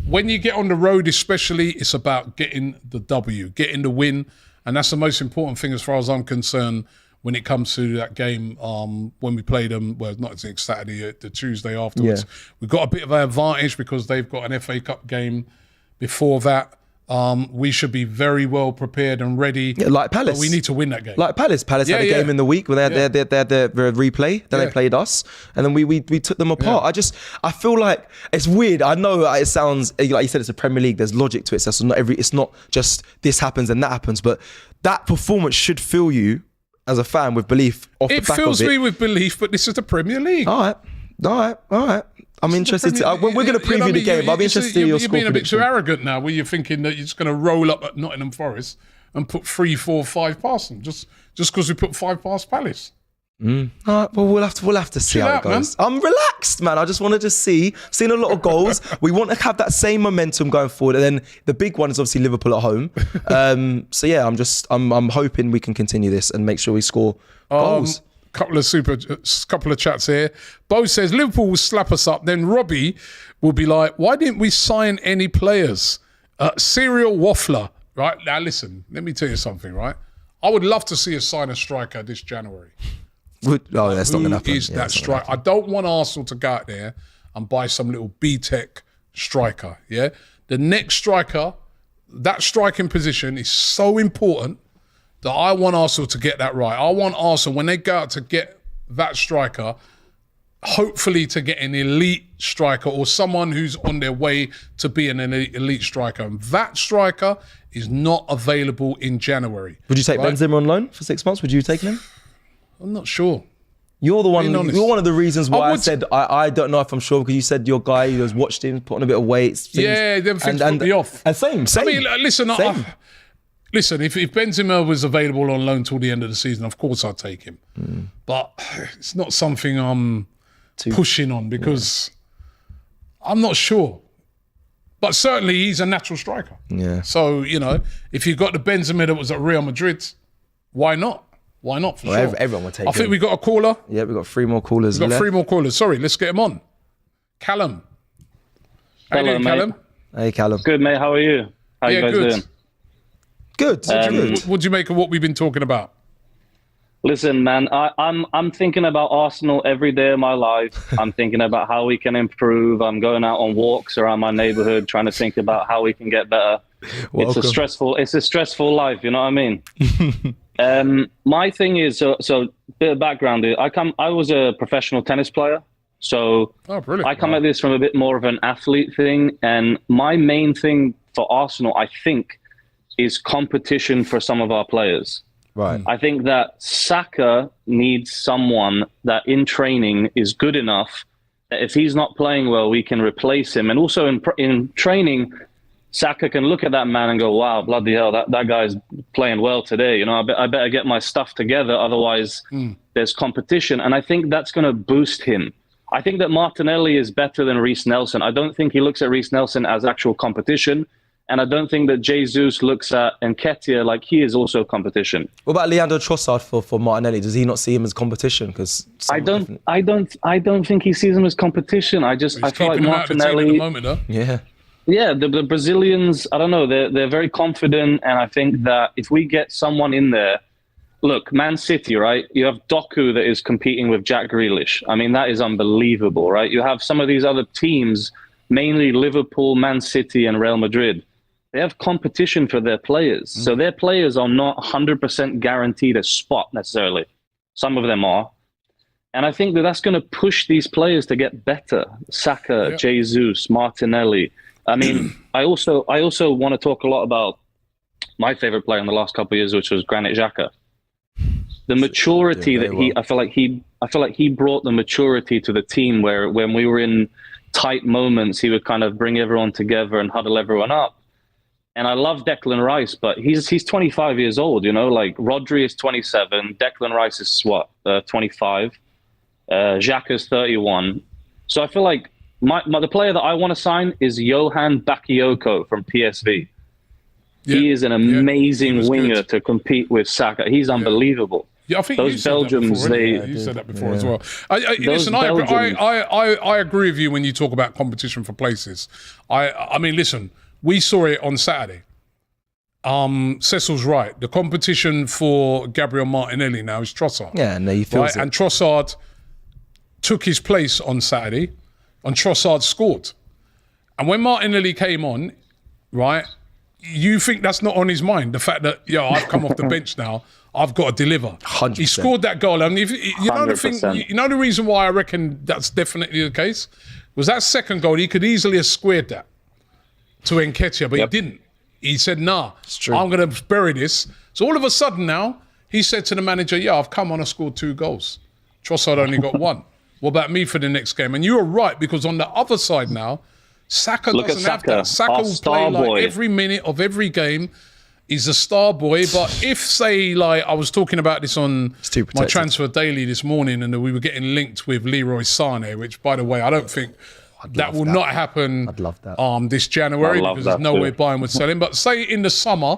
When you get on the road especially, it's about getting the W, getting the win. And that's the most important thing as far as I'm concerned when it comes to that game when we played them, well, not Saturday, the Tuesday afterwards. Yeah. We've got a bit of an advantage because they've got an FA Cup game before that. We should be very well prepared and ready.
Yeah, like Palace.
But we need to win that game.
Like Palace. Palace had a game in the week where they had their replay. Then they played us. And then we took them apart.
Yeah.
I feel like it's weird. I know it sounds, like you said, it's a Premier League. There's logic to it. So it's not just this happens and that happens. But that performance should fill you as a fan with belief off the back of it. It fills me
with belief, but this is the Premier League.
All right. I'm interested we're going to preview the game. I'll be interested to see your score
prediction. You're being a bit too
arrogant
arrogant now, where you're thinking that you're just going to roll up at Nottingham Forest and put 3, 4, 5 past them, just because we put 5 past Palace.
All right, well, we'll have to see how it goes. Man. I'm relaxed, man. I just wanted to seen a lot of goals. We want to have that same momentum going forward, and then the big one is obviously Liverpool at home. So yeah, I'm hoping we can continue this and make sure we score goals.
Couple of chats here. Bo says Liverpool will slap us up. Then Robbie will be like, "Why didn't we sign any players?" Serial waffler, right? Now listen, let me tell you something, right? I would love to see us sign a striker this January.
That's not going to happen.
Who is that striker? I don't want Arsenal to go out there and buy some little B-Tech striker. Yeah, the next striker, that striking position is so important that I want Arsenal to get that right. I want Arsenal, when they go out to get that striker, hopefully to get an elite striker or someone who's on their way to be an elite striker. And that striker is not available in January.
Would you take Benzema on loan for 6 months? Would you take him?
I'm not sure.
You're the one. You're one of the reasons why I said I don't know if I'm sure, because you said your guy who has watched him put on a bit of weight.
Them things put me off.
And same.
I mean, listen. Listen, if Benzema was available on loan till the end of the season, of course I'd take him. But it's not something I'm pushing on because I'm not sure. But certainly he's a natural striker.
Yeah.
So, if you've got the Benzema that was at Real Madrid, why not? Why not, for sure?
Everyone will take
I think we got a caller.
Yeah, we've got 3 more callers.
We've got 3 more callers. Sorry, let's get him on. Callum. How you doing, Callum?
Hey, Callum.
Good, mate. How are you? How you guys doing?
Good.
What do you make of what we've been talking about?
Listen, man, I'm thinking about Arsenal every day of my life. I'm thinking about how we can improve. I'm going out on walks around my neighborhood, trying to think about how we can get better. Welcome. It's a stressful life. You know what I mean? My thing is, so bit of background. I was a professional tennis player. So I come at this from a bit more of an athlete thing. And my main thing for Arsenal, I think, is competition for some of our players.
Right.
I think that Saka needs someone that in training is good enough that if he's not playing well, we can replace him. And also in training, Saka can look at that man and go, wow, bloody hell, that guy's playing well today. I better get my stuff together. Otherwise, there's competition. And I think that's going to boost him. I think that Martinelli is better than Reece Nelson. I don't think he looks at Reece Nelson as actual competition. And I don't think that Jesus looks at Nketiah like he is also competition.
What about Leandro Trossard for Martinelli? Does he not see him as competition? Because
I don't think he sees him as competition. I feel like Martinelli.
At the moment, huh?
Yeah, the Brazilians, I don't know, they're very confident, and I think that if we get someone in there, look, Man City, right? You have Doku that is competing with Jack Grealish. I mean, that is unbelievable, right? You have some of these other teams, mainly Liverpool, Man City, and Real Madrid. They have competition for their players. So their players are not 100% guaranteed a spot necessarily. Some of them are. And I think that that's going to push these players to get better. Saka, Jesus, Martinelli. I mean, I also want to talk a lot about my favorite player in the last couple of years, which was Granit Xhaka. The maturity I feel like he brought the maturity to the team where when we were in tight moments, he would kind of bring everyone together and huddle everyone up. And I love Declan Rice, but he's 25 years old, you know, like Rodri is 27, Declan Rice is 25, Xhaka's 31. So I feel like the player that I want to sign is Johan Bakayoko from PSV. Yeah, he is an amazing winger to compete with Saka. He's unbelievable.
Yeah, I think
those Belgians.
You said that before as well. Listen, I agree with you when you talk about competition for places. I mean, listen, we saw it on Saturday. Cecil's right. The competition for Gabriel Martinelli now is Trossard.
Yeah, and he feels it.
And Trossard took his place on Saturday, and Trossard scored. And when Martinelli came on, right, you think that's not on his mind, the fact that, I've come off the bench now, I've got to deliver.
100%.
He scored that goal. And if you know the thing, you know the reason why I reckon that's definitely the case was that second goal. He could easily have squared that to Nketiah, but he didn't. He said, "Nah, I'm going to bury this." So all of a sudden now, he said to the manager, "I've come on and scored 2 goals. Trossard only got 1. What about me for the next game?" And you were right, because on the other side now, Saka doesn't have that. Saka will play like every minute of every game. He's a star boy, but if, say, like I was talking about this on my Transfer Daily this morning, and we were getting linked with Leroy Sané, which, by the way, I don't think that will not happen.
I'd love that.
This January, because there's no way buying would sell him. But say in the summer,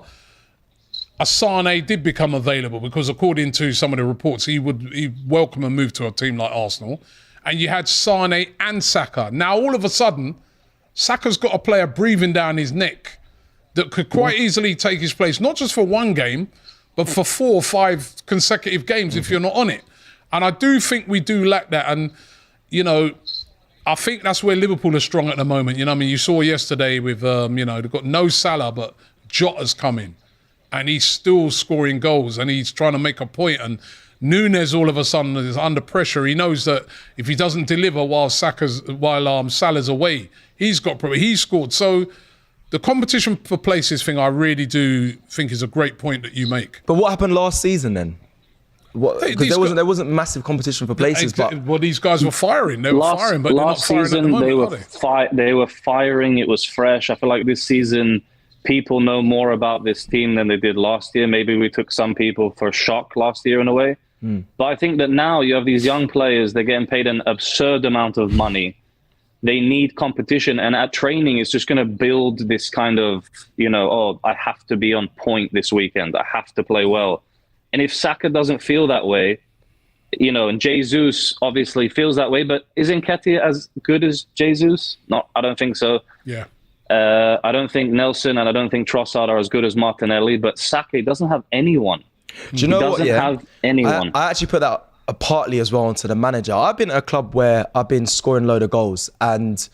a Sané did become available, because according to some of the reports, he'd welcome a move to a team like Arsenal, and you had Sané and Saka. Now all of a sudden, Saka's got a player breathing down his neck that could quite easily take his place, not just for 1 game, but for 4 or 5 consecutive games if you're not on it. And I do think we do lack that. And, I think that's where Liverpool are strong at the moment. I mean, you saw yesterday with, they've got no Salah, but Jota's coming. And he's still scoring goals, and he's trying to make a point. And Núñez all of a sudden is under pressure. He knows that if he doesn't deliver while Salah's away, he's scored. So the competition for places thing, I really do think is a great point that you make.
But what happened last season then? Because there wasn't massive competition for places.
Well, these guys were firing. They were firing, but last they're not firing
season,
at the moment,
they were firing. It was fresh. I feel like this season, people know more about this team than they did last year. Maybe we took some people for shock last year in a way. But I think that now you have these young players, they're getting paid an absurd amount of money. They need competition, and at training, it's just going to build this kind of, I have to be on point this weekend. I have to play well. And if Saka doesn't feel that way, and Jesus obviously feels that way, but is Nketiah as good as Jesus? No, I don't think so.
Yeah.
I don't think Nelson and I don't think Trossard are as good as Martinelli, but Saka doesn't have anyone.
Do you know what?
He doesn't have anyone.
I actually put that partly as well onto the manager. I've been at a club where I've been scoring a load of goals, and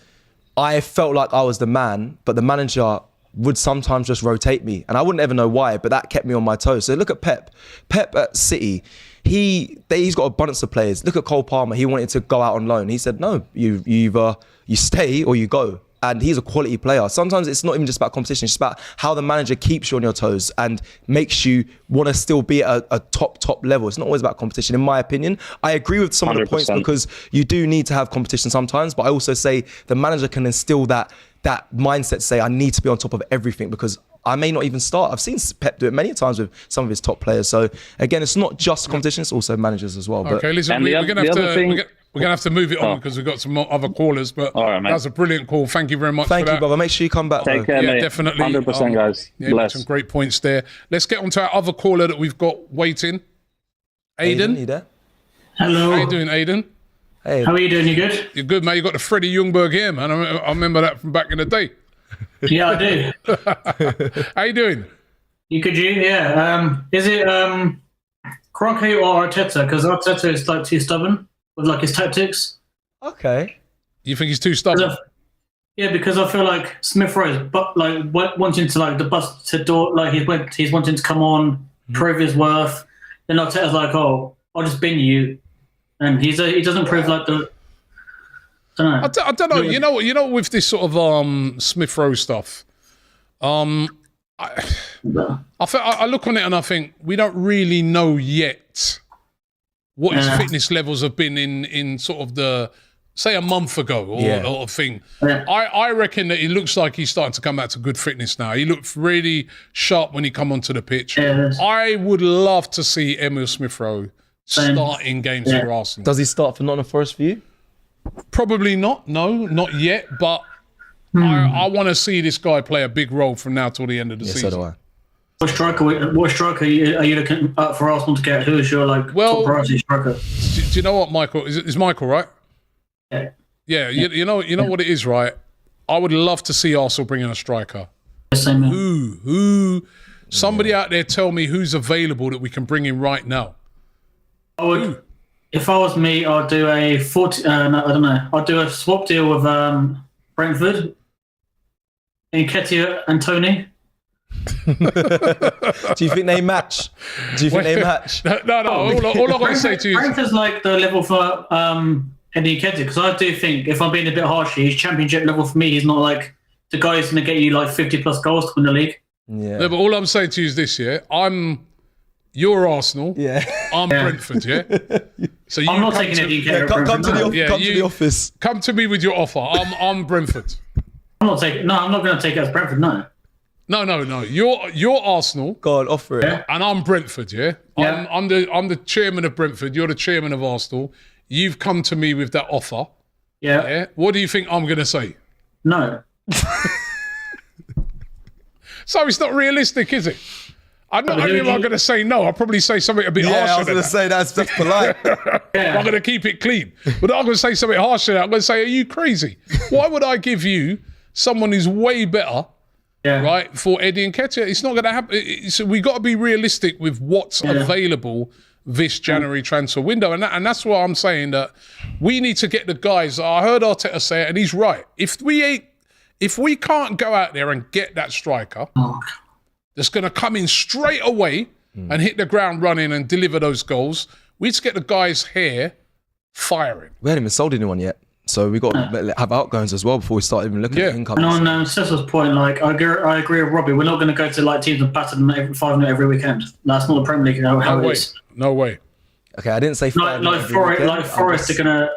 I felt like I was the man, but the manager would sometimes just rotate me, and I wouldn't ever know why, but that kept me on my toes. So look at Pep. Pep at City, he's got a abundance of players. Look at Cole Palmer. He wanted to go out on loan. He said, no, you either you stay or you go. And he's a quality player. Sometimes it's not even just about competition. It's just about how the manager keeps you on your toes and makes you want to still be at a top level. It's not always about competition, in my opinion. I agree with some 100%. Of the points, because you do need to have competition sometimes. But I also say the manager can instill that mindset to say, I need to be on top of everything, because I may not even start. I've seen Pep do it many times with some of his top players. So again, it's not just competition, it's also managers as well.
Okay, listen, we're going to have to... We're going to have to move it on because we've got some more other callers, but
All right, mate.
that's a brilliant call. Thank you very much
Thank
for
you,
that.
brother. Make sure you come back.
Take
bro.
care,
Yeah,
mate.
definitely.
100%, guys.
Yeah,
Bless.
some great points there. Let's get on to our other caller that we've got waiting. Aiden.
you there?
Hello.
How you doing, Aiden?
Hey.
How are you doing? You good?
You're good, man. You got the Freddie Ljungberg here, man. I remember that from back in the day.
Yeah, I do.
How you doing?
You could, yeah. Is it Kroenke or Arteta? Because Arteta is like too stubborn with like his tactics.
Okay.
You think he's too stubborn?
Yeah, because I feel like Smith Rowe, but like wanting to like the bus to door, like he's wanting to come on, prove his worth. Then Arteta's like, oh, I'll just bin you, and he doesn't prove like the.
I don't know. You know, with this sort of Smith Rowe stuff, I look on it and I think we don't really know yet what his fitness levels have been in sort of the, say, a month ago or thing.
Yeah.
I reckon that it looks like he's starting to come back to good fitness now. He looked really sharp when he come onto the pitch.
Yeah.
I would love to see Emil Smith Rowe starting games for Arsenal.
Does he start for Nottingham Forest for you?
Probably not. No, not yet. But I want to see this guy play a big role from now till the end of the season.
So do I.
What striker are you looking at for Arsenal to get? Who is your top priority striker?
Do you know what, Michael? Is Michael right?
Yeah.
Yeah. You know what it is, right? I would love to see Arsenal bring in a striker.
Same here.
Who? Somebody out there tell me who's available that we can bring in right now.
I would, if I was me, I'd do a 40. I don't know. I'd do a swap deal with Brentford, Nketiah and Tony.
Do you think they match?
No. All I'm going to say to you is,
Brentford's like the level for Eddie Nketiah, because I do think, if I'm being a bit harsh, he's championship level for me. He's not like the guy who's going to get you like 50 plus goals to win the league.
Yeah.
no, but all I'm saying to you is this: you're Arsenal.
Yeah.
I'm Brentford. Yeah. So
I'm not taking Eddie Nketiah.
Come to the office.
Come to me with your offer. I'm Brentford.
I'm not going to take it as Brentford. No.
No. You're Arsenal.
Go on, offer it.
Yeah.
And I'm Brentford, yeah?
Yeah.
I'm the chairman of Brentford. You're the chairman of Arsenal. You've come to me with that offer.
Yeah.
Yeah. What do you think I'm going to say?
No.
So it's not realistic, is it? I'm not only am I going to say no, I'll probably say something a bit harsher.
Yeah, I was going to say that's polite.
Yeah.
I'm going to keep it clean. But I'm going to say something harsher than that. I'm going to say, are you crazy? Why would I give you someone who's way better,
Yeah.
right, for Eddie Nketiah? It's not going to happen. So we got to be realistic with what's available this January transfer window. And that's why I'm saying that we need to get the guys. I heard Arteta say it, and he's right. If we can't go out there and get that striker that's going to come in straight away and hit the ground running and deliver those goals, we need to get the guys here firing.
We hadn't even sold anyone yet. So we got to have outgoings as well before we start even looking at income.
And on Cecil's point, like I agree with Robbie. We're not going to go to like teams and batter them every 5-0 every weekend. That's not the Premier League. How it is.
No way.
Okay, I didn't say
Like Forest are going to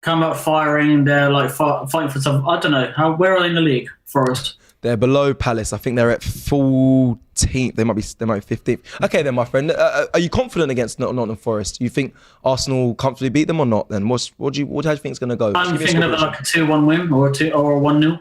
come out firing. They're like fighting for something. I don't know. Where are they in the league? Forest.
They're below Palace. I think they're at 14th. They might be 15th. Okay, then, my friend. Are you confident against Nottingham Forest? You think Arsenal comfortably beat them or not? Then what do you think it's going to go?
I'm thinking of like a 2-1 win or a 1-0.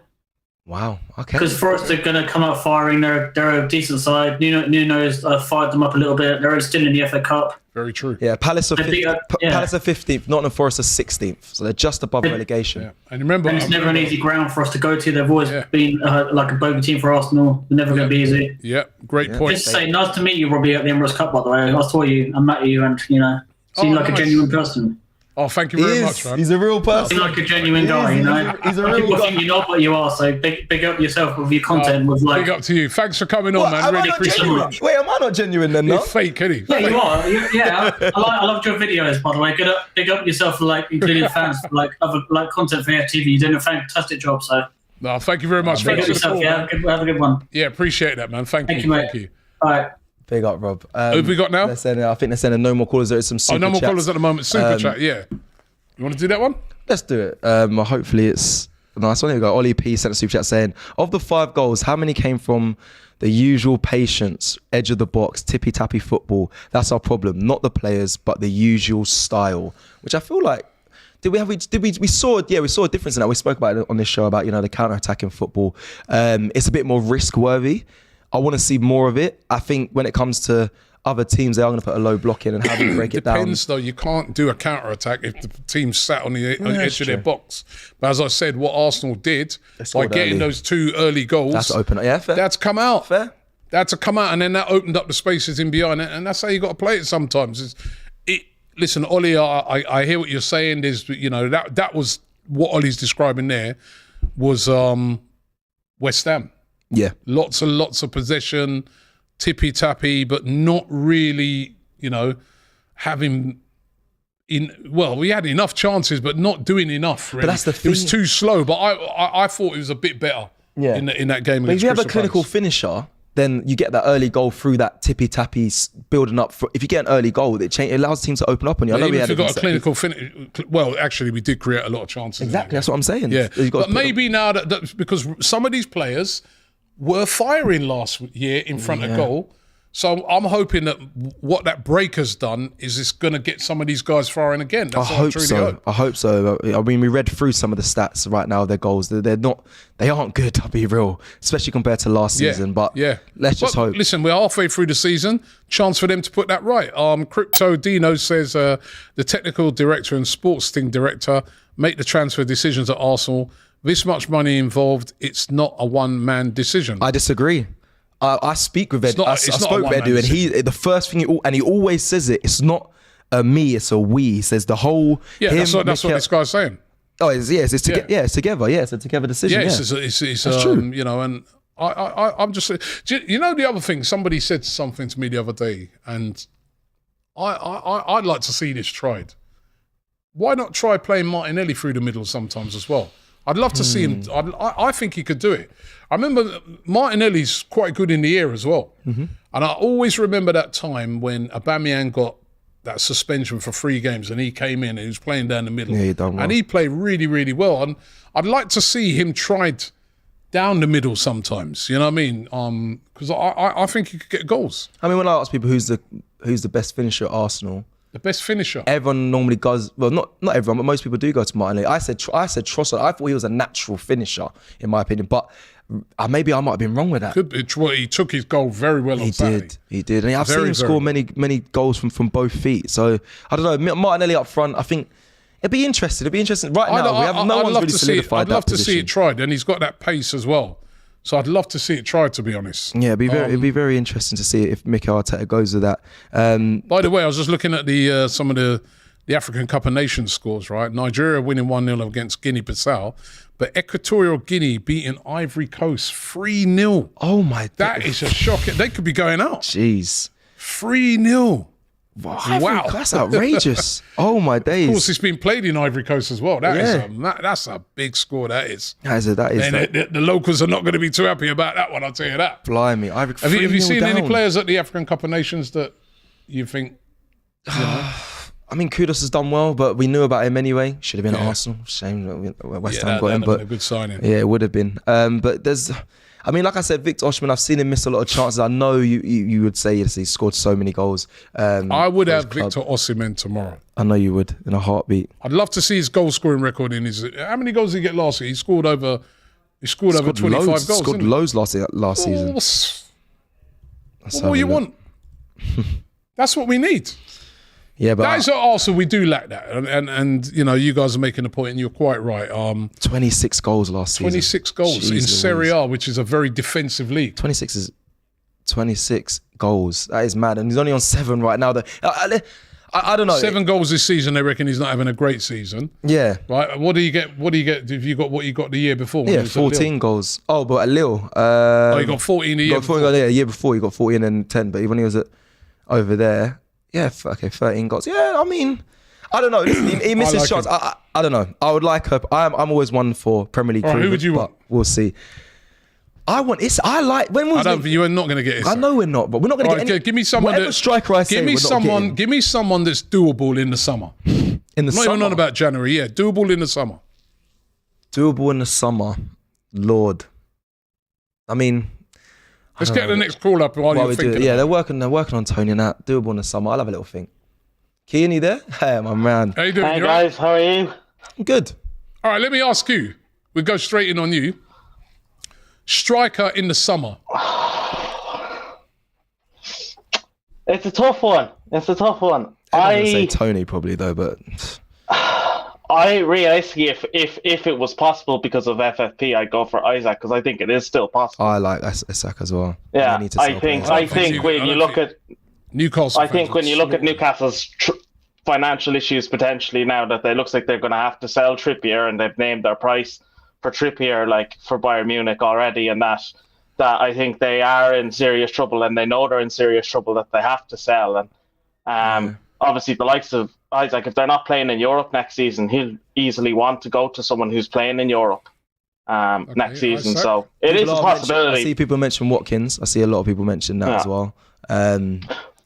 Wow. Okay.
Because Forest are going to come out firing. They're a decent side. Nuno's fired them up a little bit. They're still in the FA Cup.
Very true.
Yeah, Palace are
They beat
15th.
up- yeah.
Palace are 15th. Nottingham Forest are 16th. So they're just above relegation.
Yeah. And remember,
And it's never an easy ground for us to go to. They've always been like a bogey team for Arsenal. They're never going to be easy.
Yeah, great point.
Just to say, nice to meet you, Robbie, at the Emirates Cup, by the way. I saw you, I met you, and, seemed like
nice.
a genuine person.
Oh, thank you very much, man.
He's a real person.
Seemed like a genuine guy,
He's a real
People
guy.
think you're not what you are, so big up yourself with your content. With like,
Big up to you. Thanks for coming on,
What,
man.
am I
Really
not
appreciate
genuine?
it.
Wait, am I not genuine then?
You're
No.
fake, isn't he?
yeah, you are. I loved your videos, by the way. Big up yourself for like including fans for like other like content for AFTV. You're doing a fantastic job. So
No, thank you very much.
big
Thanks
up
for the
yourself.
call,
Yeah,
man.
have a good one.
Yeah, appreciate that, man. Thank you.
mate.
Thank you.
All right.
Big up, Rob.
Who have we got now?
I think they're sending no more callers. There is some super
No more
chats.
callers at the moment. Super chat, yeah. You want to do that one?
Let's do it. Hopefully it's a nice one. Here we go. Ollie P sent a super chat saying, of the 5 goals, how many came from the usual patience, edge of the box, tippy-tappy football? That's our problem. Not the players, but the usual style. Which I feel like We saw a difference in that. We spoke about it on this show about, the counter-attacking football. It's a bit more risk-worthy. I want to see more of it. I think when it comes to other teams, they are going to put a low block in, and how do you break it down?
Depends, though. You can't do a counter-attack if the team's sat on the edge of their box. But as I said, what Arsenal did by getting those 2 early goals,
that's open. Yeah, fair.
That's come out.
Fair.
That's come out, and then that opened up the spaces in behind it, and that's how you got to play it sometimes. Listen, Ollie, I hear what you're saying. There's, that was what Ollie's describing there was West Ham.
Yeah.
Lots and lots of possession, tippy-tappy, but not really, having... we had enough chances, but not doing enough, really.
But that's the thing.
It was too slow, but I thought it was a bit better in that game.
But if you have a clinical finisher, then you get that early goal through that tippy-tappy building up. If you get an early goal, it allows the team to open up on you. I know
even
we
if
had
you've got a clinical finish... Well, actually, we did create a lot of chances.
Exactly, that's what I'm saying.
Yeah, but maybe now that because some of these players were firing last year in front of goal. So I'm hoping that what that break has done is it's going to get some of these guys firing again. That's
I hope so. I mean, we read through some of the stats right now. Their goals, they aren't good. I'll be real, especially compared to last season. But let's just hope.
Listen, we're halfway through the season. Chance for them to put that right. Crypto Dino says the technical director and sports team director make the transfer decisions at Arsenal. This much money involved, it's not a one-man decision.
I disagree. I speak with Ed. I spoke with Edu, and the first thing he always says it's not a me, it's a we. He says the whole.
Yeah, that's what this guy's saying.
Oh, it's together. Yeah, it's together. Yeah, it's a together decision.
Yeah, it's
that's true.
And I'm just. The other thing, somebody said something to me the other day, and I'd like to see this tried. Why not try playing Martinelli through the middle sometimes as well? I'd love to see him. I think he could do it. I remember Martinelli's quite good in the air as well. Mm-hmm. And I always remember that time when Aubameyang got that suspension for 3 games and he came in and he was playing down the middle.
Yeah, he done well.
And he played really, really well. And I'd like to see him tried down the middle sometimes. You know what I mean? Because I think he could get goals.
I mean, when I ask people who's the best finisher at Arsenal,
the best finisher.
Everyone normally goes, well, not everyone, but most people do go to Martinelli. I said Trossard. I thought he was a natural finisher, in my opinion, but maybe I might have been wrong with that.
He took his goal very well on Saturday.
He did. And I've seen him score many goals from both feet. So, I don't know, Martinelli up front, I think it'd be interesting. Right now, no one's really solidified that position. I'd love to see it tried,
and he's got that pace as well. So I'd love to see it tried, to be honest.
Yeah, it'd be very interesting to see if Mikel Arteta goes with that.
By the way, I was just looking at some of the African Cup of Nations scores, right? Nigeria winning 1-0 against Guinea-Bissau, but Equatorial Guinea beating Ivory Coast 3-0.
Oh my!
That is a shock. They could be going out.
Jeez.
3-0.
Wow, that's outrageous. Oh my days.
Of course, it's been played in Ivory Coast as well. That's a big score, that is.
That is.
The locals are not going to be too happy about that one, I'll tell you that.
Blimey.
Have you seen any players at the African Cup of Nations that you think...
I mean, Kudus has done well, but we knew about him anyway. Should have been at Arsenal. Shame that West Ham got him. But
a good signing.
Yeah, it would have been. But there's... I mean, like I said, Victor Osimhen, I've seen him miss a lot of chances. I know you would say yes, he scored so many goals.
I would have Victor Osimhen tomorrow.
I know you would, in a heartbeat.
I'd love to see his goal scoring record in his... How many goals did he get last year? He scored over 25 goals. He
scored loads last season.
What do you want? That's what we need.
Yeah, but
that is at Arsenal, we do lack that. And you guys are making a point, and you're quite right.
26 goals last season.
26 goals in Serie A, which is a very defensive league.
26 goals. That is mad. And he's only on 7 right now. I don't know.
7 goals this season, they reckon he's not having a great season.
Yeah.
Right. What do you get if you got what you got the year before?
Yeah, 14 goals. Oh, but at Lille.
You got 14 a year before.
Yeah, a year before, you got 14 and 10. But when he was over there... Yeah, okay, 13 goals. Yeah, I mean, I don't know. He misses shots. I don't know. I would like her. I'm always one for Premier League.
Who would you want?
We'll see. You're not
going to get it.
I know we're not, but we're not going to get any.
Give me someone.
Whatever striker I say,
give me someone that's doable in the summer.
In the summer.
Not even about January. Yeah, doable in the summer.
Doable in the summer, Lord. I mean.
Let's get the next call up while you're thinking.
Yeah, they're working on Tony and that. Doable in the summer. I'll have a little think. Keane, you there? Hey, my man.
How you doing?
Hey guys, how are you?
Good.
All right, let me ask you. We go straight in on you. Striker in the summer.
It's a tough one.
I would say Tony probably though, but
I realistically, if it was possible because of FFP, I'd go for Isaac because I think it is still possible.
I like Isaac as well.
Yeah, I think when you look at
Newcastle,
I think when you look at Newcastle's financial issues potentially now that it looks like they're going to have to sell Trippier and they've named their price for Trippier like for Bayern Munich already, and that I think they are in serious trouble and they know they're in serious trouble that they have to sell. And obviously the likes of Isaac, if they're not playing in Europe next season, he'll easily want to go to someone who's playing in Europe next season.
Isaac.
So it is a possibility.
I see people mention Watkins. I see a lot of people mention that as well.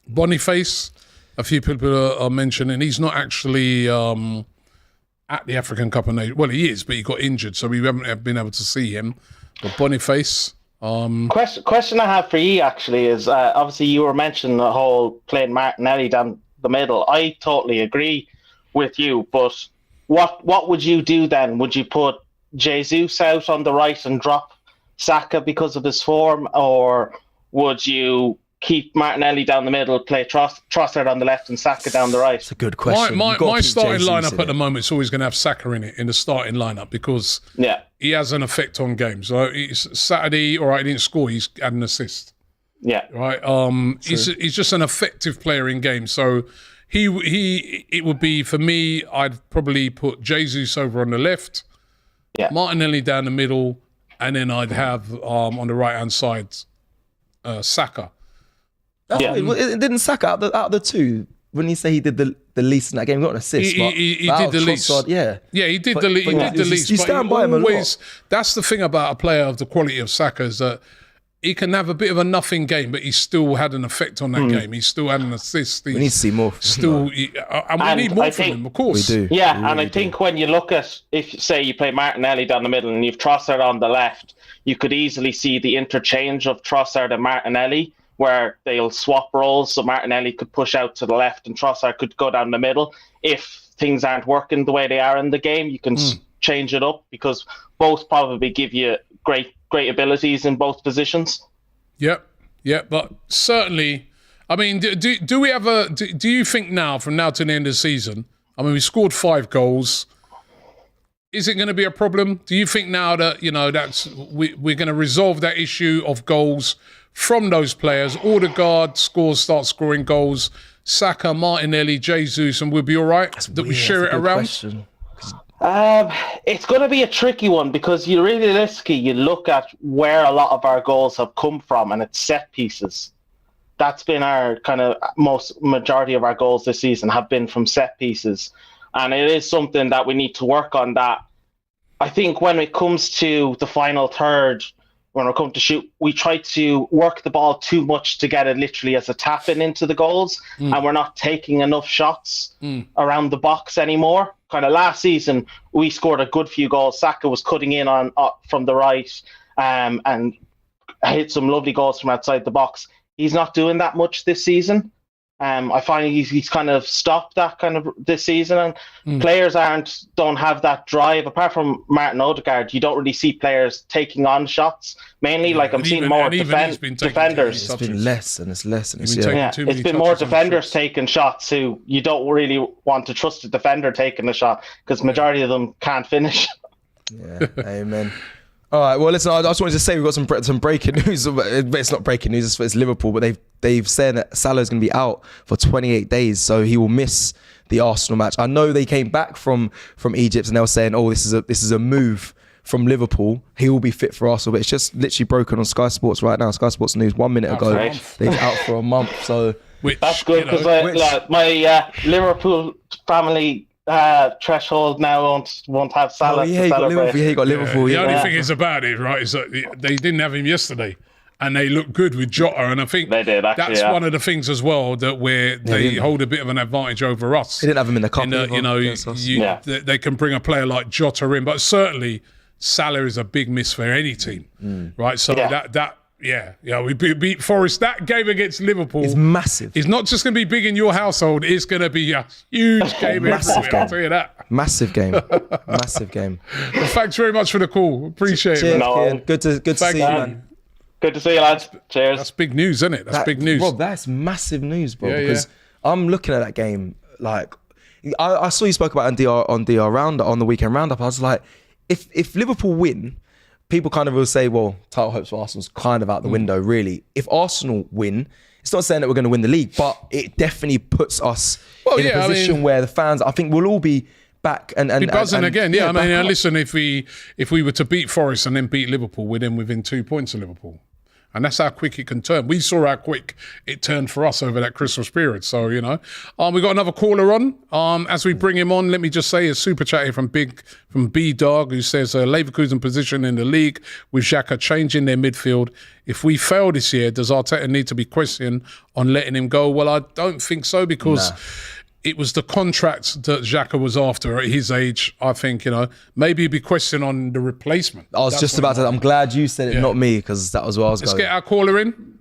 Boniface, a few people are mentioning. He's not actually at the African Cup of Nations. Well, he is, but he got injured, so we haven't been able to see him. But Boniface.
Question I have for you actually is obviously you were mentioning the whole playing Martinelli down the middle. I totally agree with you, but what would you do then? Would you put Jesus out on the right and drop Saka because of his form, or would you keep Martinelli down the middle, play Trossard on the left and Saka down the right?
It's a good question.
My starting lineup at the moment is always going to have Saka in it, in the starting lineup, because he has an effect on games. So it's Saturday, all right, he didn't score, he's had an assist.
Yeah.
Right. He's just an effective player in games. So it would be, for me, I'd probably put Jesus over on the left, Martinelli down the middle, and then I'd have on the right hand side Saka.
It didn't Saka out of the two. When you say he did the least in that game, he got an assist.
He did the least.
Yeah,
he did the least.
You stand by him a lot.
That's the thing about a player of the quality of Saka, is that he can have a bit of a nothing game, but he still had an effect on that game. He still had an assist.
We need to see more.
And we need more from him, of course.
We do.
Yeah, and I think when you look at, if say you play Martinelli down the middle and you've Trossard on the left, you could easily see the interchange of Trossard and Martinelli, where they'll swap roles, so Martinelli could push out to the left and Trossard could go down the middle. If things aren't working the way they are in the game, you can change it up, because both probably give you great abilities in both positions. Yep,
but certainly, I mean, do we have do you think now, from now to the end of the season, I mean, we scored 5 goals. Is it going to be a problem? Do you think now that, we're going to resolve that issue of goals from those players? Odegaard starts scoring goals, Saka, Martinelli, Jesus, and we'll be all right? That we share it around?
It's going to be a tricky one, because you look at where a lot of our goals have come from, and it's set pieces. That's been our kind of majority of our goals this season have been from set pieces. And it is something that we need to work on. That I think when it comes to the final third, when we come to shoot, we try to work the ball too much to get it literally as a tap-in into the goals, and we're not taking enough shots around the box anymore. Kind of last season, we scored a good few goals. Saka was cutting in on from the right and hit some lovely goals from outside the box. He's not doing that much this season. I find he's kind of stopped that kind of this season, and players don't have that drive. Apart from Martin Odegaard, you don't really see players taking on shots. Mainly, I'm seeing more defenders.
It's been less and it's less. And
it's been more defenders taking shots who you don't really want to trust a defender taking a shot, because majority of them can't finish.
Yeah, amen. All right, well, listen, I just wanted to say we've got some breaking news. It's not breaking news, it's Liverpool, but they've said that Salah's going to be out for 28 days, so he will miss the Arsenal match. I know they came back from Egypt and they were saying, oh, this is a move from Liverpool. He will be fit for Arsenal, but it's just literally broken on Sky Sports right now. Sky Sports News 1 minute ago. They're out for a month, so...
That's good, because my Liverpool family... threshold now won't have Salah.
He got Liverpool.
The only thing is about it, right, is that they didn't have him yesterday, and they look good with Jota, and I think
they did, actually,
that's one of the things as well, that they hold a bit of an advantage over us.
They didn't have him in the cup.
They can bring a player like Jota in, but certainly Salah is a big miss for any team, right? So that Yeah, we beat Forest. That game against Liverpool
It's massive.
It's not just going to be big in your household. It's going to be a huge game
Massive
everywhere. I'll tell you that.
Massive game. Massive game.
Well, thanks very much for the call. Appreciate
Cheers,
it.
No.
Kian. Good to
Thank
see you,
you.
man.
Good to see you, lads. Cheers.
That's big news, isn't it? That's big news.
Rob, that's massive news, bro.
Yeah,
because I'm looking at that game like I saw you spoke about on DR roundup on the weekend roundup. I was like, if Liverpool win, people kind of will say, well, title hopes for Arsenal's kind of out the window, really. If Arsenal win, it's not saying that we're going to win the league, but it definitely puts us in a position where the fans, I think, will all be back and
be buzzing again. Yeah, I mean,
back up.
listen, if we were to beat Forest and then beat Liverpool, we're then within 2 points of Liverpool. And that's how quick it can turn. We saw how quick it turned for us over that Christmas period. So, we got another caller on. As we bring him on, let me just say a super chat here from B-Dog, who says, Leverkusen position in the league with Xhaka changing their midfield. If we fail this year, does Arteta need to be questioned on letting him go? Well, I don't think so, because it was the contract that Xhaka was after at his age. I think, maybe he'd be questioned on the replacement.
I was just about to. I'm glad you said it, not me, because that was where I was
Let's
going.
get our caller in.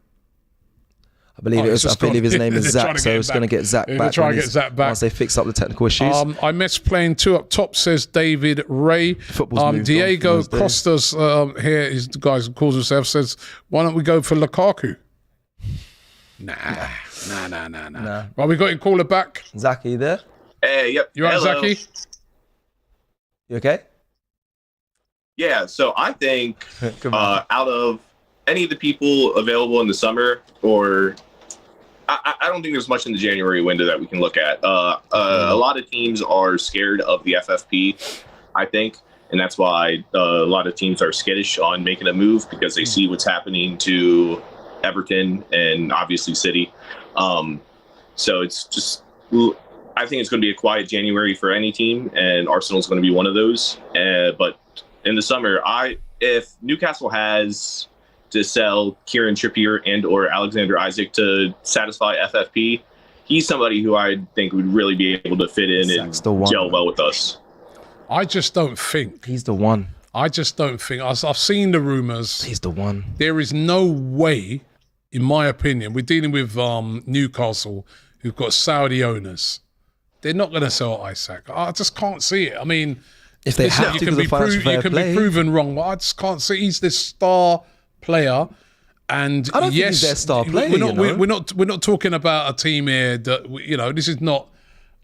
I believe his name is Zach, so it's going to get Zach back.
Try and get Zach back
once they fix up the technical issues.
I miss playing two up top, says David Ray. Diego Costas here is the guy who calls himself, says, why don't we go for Lukaku? Nah. Right, we got your caller back.
Zach, are you there?
Hey, yep.
You right, Zachy?
You okay?
Yeah, so I think out of any of the people available in the summer, or I don't think there's much in the January window that we can look at. A lot of teams are scared of the FFP, I think, and that's why a lot of teams are skittish on making a move, because they see what's happening to Everton and obviously City. So it's just, I think it's going to be a quiet January for any team, and Arsenal's going to be one of those. But in the summer, if Newcastle has to sell Kieran Trippier and or Alexander Isak to satisfy FFP, he's somebody who I think would really be able to fit in and gel well with us.
I just don't think.
He's the one.
I just don't think. I've seen the rumours.
He's the one.
There is no way, in my opinion, we're dealing with Newcastle, who've got Saudi owners. They're not going to sell Isak. I just can't see it. I mean,
if they have to,
you can be proven wrong. But I just can't see. He's this star player, and
I don't think he's their star player.
We're not talking about a team here that this is not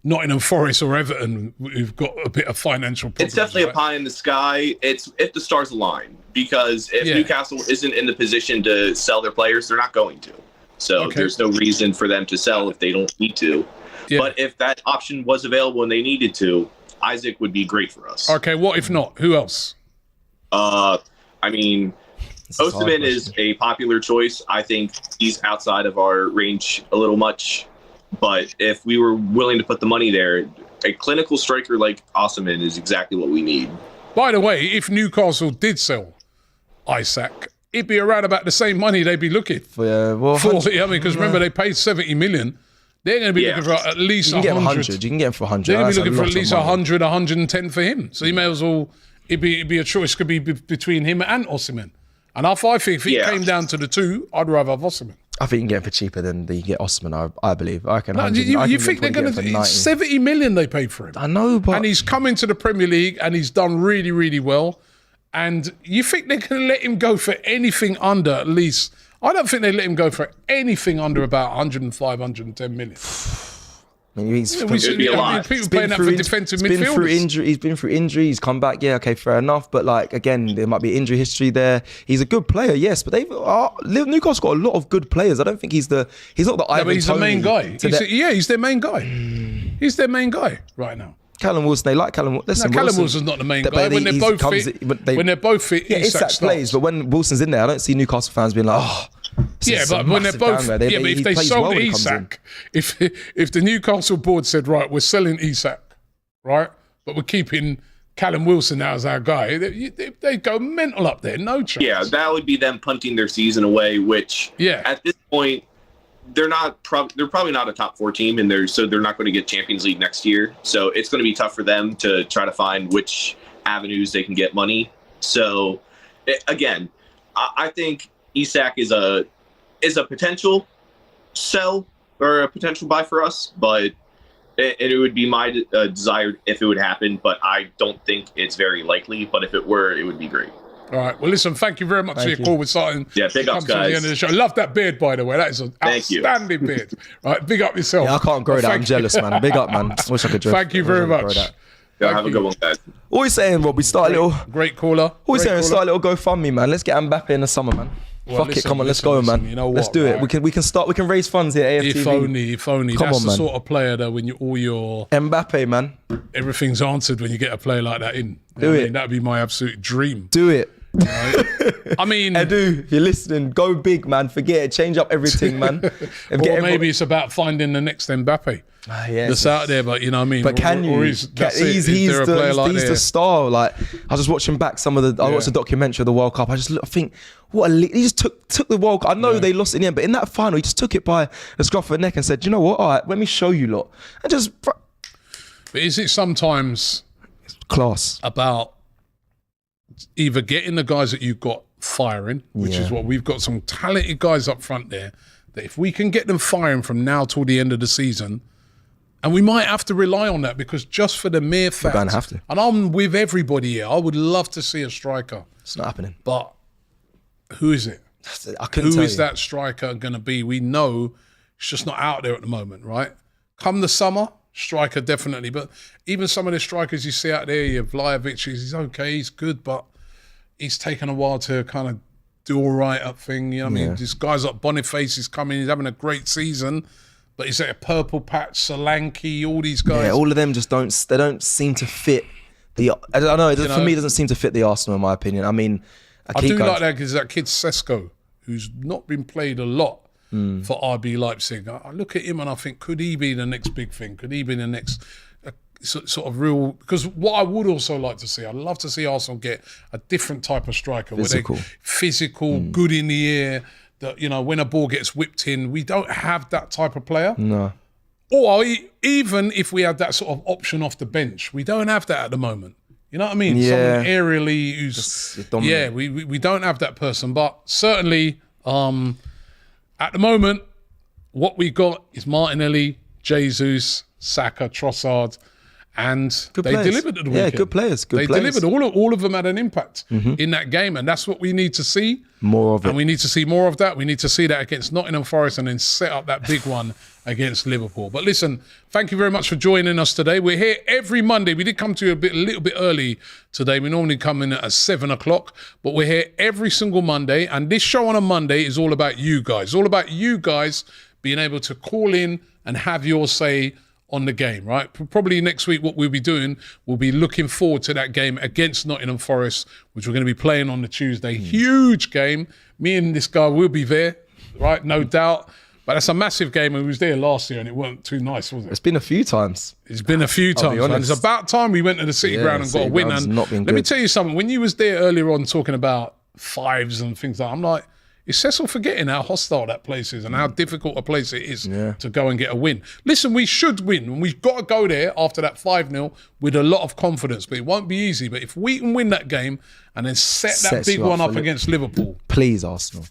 Nottingham Forest or Everton who've got a bit of financial problems.
It's definitely a pie in the sky. It's if the stars align, because if Newcastle isn't in the position to sell their players, they're not going to. So there's no reason for them to sell if they don't need to. Yeah. But if that option was available and they needed to, Isak would be great for us.
Okay, what if not? Who else?
I mean, Osimhen is a popular choice. I think he's outside of our range a little much. But if we were willing to put the money there, a clinical striker like Osimhen is exactly what we need.
By the way, if Newcastle did sell Isak, it'd be around about the same money they'd be looking for. Because remember, they paid 70 million. They're going to be looking for at least 100.
You can get him for 100.
They're going to be looking for at least 100, 110 for him. So you may as well, it'd be a choice, could be between him and Osimhen. And I think if it came down to the two, I'd rather have Osimhen.
I think you can get him for cheaper than you get Osimhen, I believe. I reckon.
You think they're going to... 70 million they paid for him.
I know, but...
And he's come into the Premier League and he's done really, really well. And you think they're going to let him go for anything under at least... I don't think they let him go for anything under about 105, 110 million.
I mean,
people playing that for defensive midfielders.
He's been through injury. He's come back. Yeah, okay, fair enough. But again, there might be injury history there. He's a good player, yes. But Newcastle's got a lot of good players. I don't think he's not the Ivan
but he's
Toney
the main guy. He's their main guy. He's their main guy right now.
Callum Wilson, they like Callum Wilson.
Callum Wilson's not the main guy. When they're both fit,
Isak plays. But when Wilson's in there, I don't see Newcastle fans being like,
but when they're both, but if they sold Isak, if the Newcastle board said, right, we're selling Isak, right, but we're keeping Callum Wilson now as our guy, they go mental up there, no chance.
Yeah, that would be them punting their season away, which at this point, they're probably not a top 4 team, so they're not going to get Champions League next year. So it's going to be tough for them to try to find which avenues they can get money. So again, I think Isak is a potential sell or a potential buy for us, but it would be my desire if it would happen, but I don't think it's very likely. But if it were, it would be great.
All right. Well, listen, thank you very much for your call. We're starting.
Yeah, big ups, guys.
The end of the show. I love that beard, by the way. That is an outstanding beard. Right, big up yourself.
Yeah, I can't grow that. I'm jealous, man. Big up, man. I wish I could.
Thank you very much.
Yeah, have a good one, guys.
What are you saying, Rob? We start a little.
Great caller.
What are you saying? Start a little GoFundMe, man. Let's get Mbappe in the summer, man.
Well,
Fuck it, come on, let's go, man.
You know what,
let's do it.
right?
We can start. We can raise funds here. AFTV.
If only.
Come
That's
on,
the
man.
sort of player that when you all your
Mbappe, man.
everything's answered when you get a player like that in.
Do it.
That'd be my absolute dream.
Do it.
Right? I mean,
Edu, if you're listening, go big, man. Forget it. Change up everything, man.
or maybe it's about finding the next Mbappe that's out there. But you know what I mean.
But can you?
He's
the star. Like I was just watching back some of the. I watched a documentary of the World Cup. I think he just took the World Cup. I know they lost in the end, but in that final, he just took it by the scruff of the neck and said, "You know what? All right, let me show you lot." And just.
But is it sometimes
class
about either getting the guys that you've got firing, which is what we've got some talented guys up front there, that if we can get them firing from now till the end of the season, and we might have to rely on that because just for the mere fact,
we're going to have to.
And I'm with everybody here, I would love to see a striker.
It's not happening.
But who is it?
I couldn't
Who
tell
is
you.
that striker going to be? We know it's just not out there at the moment, right? Come the summer, striker definitely. But even some of the strikers you see out there, your Vlahovic, he's okay, he's good, but he's taken a while to kind of do all right up thing. You know what I mean? This guy's like Boniface is coming, he's having a great season, but he's at a purple patch, Solanke, all these guys.
Yeah, all of them just don't seem to fit the. I don't know. For me, it doesn't seem to fit the Arsenal, in my opinion. I mean,
I do like that because that kid Sesko, who's not been played a lot for RB Leipzig. I look at him and I think, could he be the next big thing? Could he be the next sort of real? Because what I would also like to see, I'd love to see Arsenal get a different type of striker,
Physical.
where they're physical, good in the air. That when a ball gets whipped in, we don't have that type of player.
No.
Or even if we had that sort of option off the bench, we don't have that at the moment. You know what I mean?
Yeah.
Someone aerially who's we don't have that person. But certainly at the moment, what we got is Martinelli, Jesus, Saka, Trossard, and they delivered at the weekend.
Yeah, good players. They
delivered. All of them had an impact in that game, and that's what we need to see.
More of it.
And we need to see more of that. We need to see that against Nottingham Forest and then set up that big one against Liverpool. But listen, thank you very much for joining us today. We're here every Monday. We did come to you a little bit early today. We normally come in at 7 o'clock, but we're here every single Monday. And this show on a Monday is all about you guys. It's all about you guys being able to call in and have your say on the game, right? Probably next week what we'll be doing, we'll be looking forward to that game against Nottingham Forest, which we're going to be playing on the Tuesday. Huge game. Me and this guy will be there, right? No doubt. But that's a massive game, and we was there last year and it weren't too nice, was it?
It's been a few times.
It's been a few times, man. It's about time we went to the City Ground and got a win. And let me tell you something, when you was there earlier on talking about fives and things like that, I'm like, is Cecil forgetting how hostile that place is and how difficult a place it is to go and get a win? Listen, we should win, and we've got to go there after that 5-0 with a lot of confidence, but it won't be easy. But if we can win that game and then set that big one up against Liverpool.
Please, Arsenal.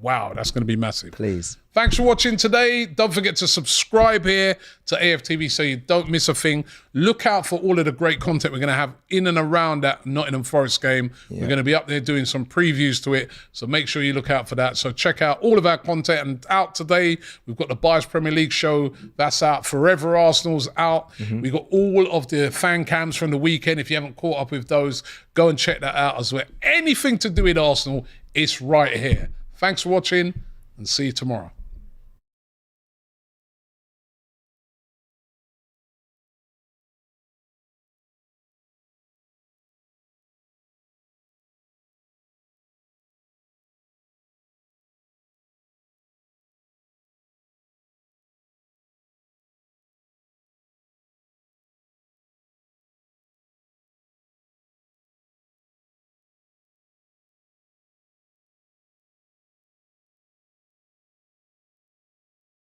Wow, that's going to be massive.
Please.
Thanks for watching today. Don't forget to subscribe here to AFTV so you don't miss a thing. Look out for all of the great content we're going to have in and around that Nottingham Forest game. We're going to be up there doing some previews to it, so make sure you look out for that. So check out all of our content. And out today, we've got the Bias Premier League show. That's out. Forever Arsenal's out. We've got all of the fan cams from the weekend. If you haven't caught up with those, go and check that out as well. Anything to do with Arsenal, it's right here. Thanks for watching and see you tomorrow.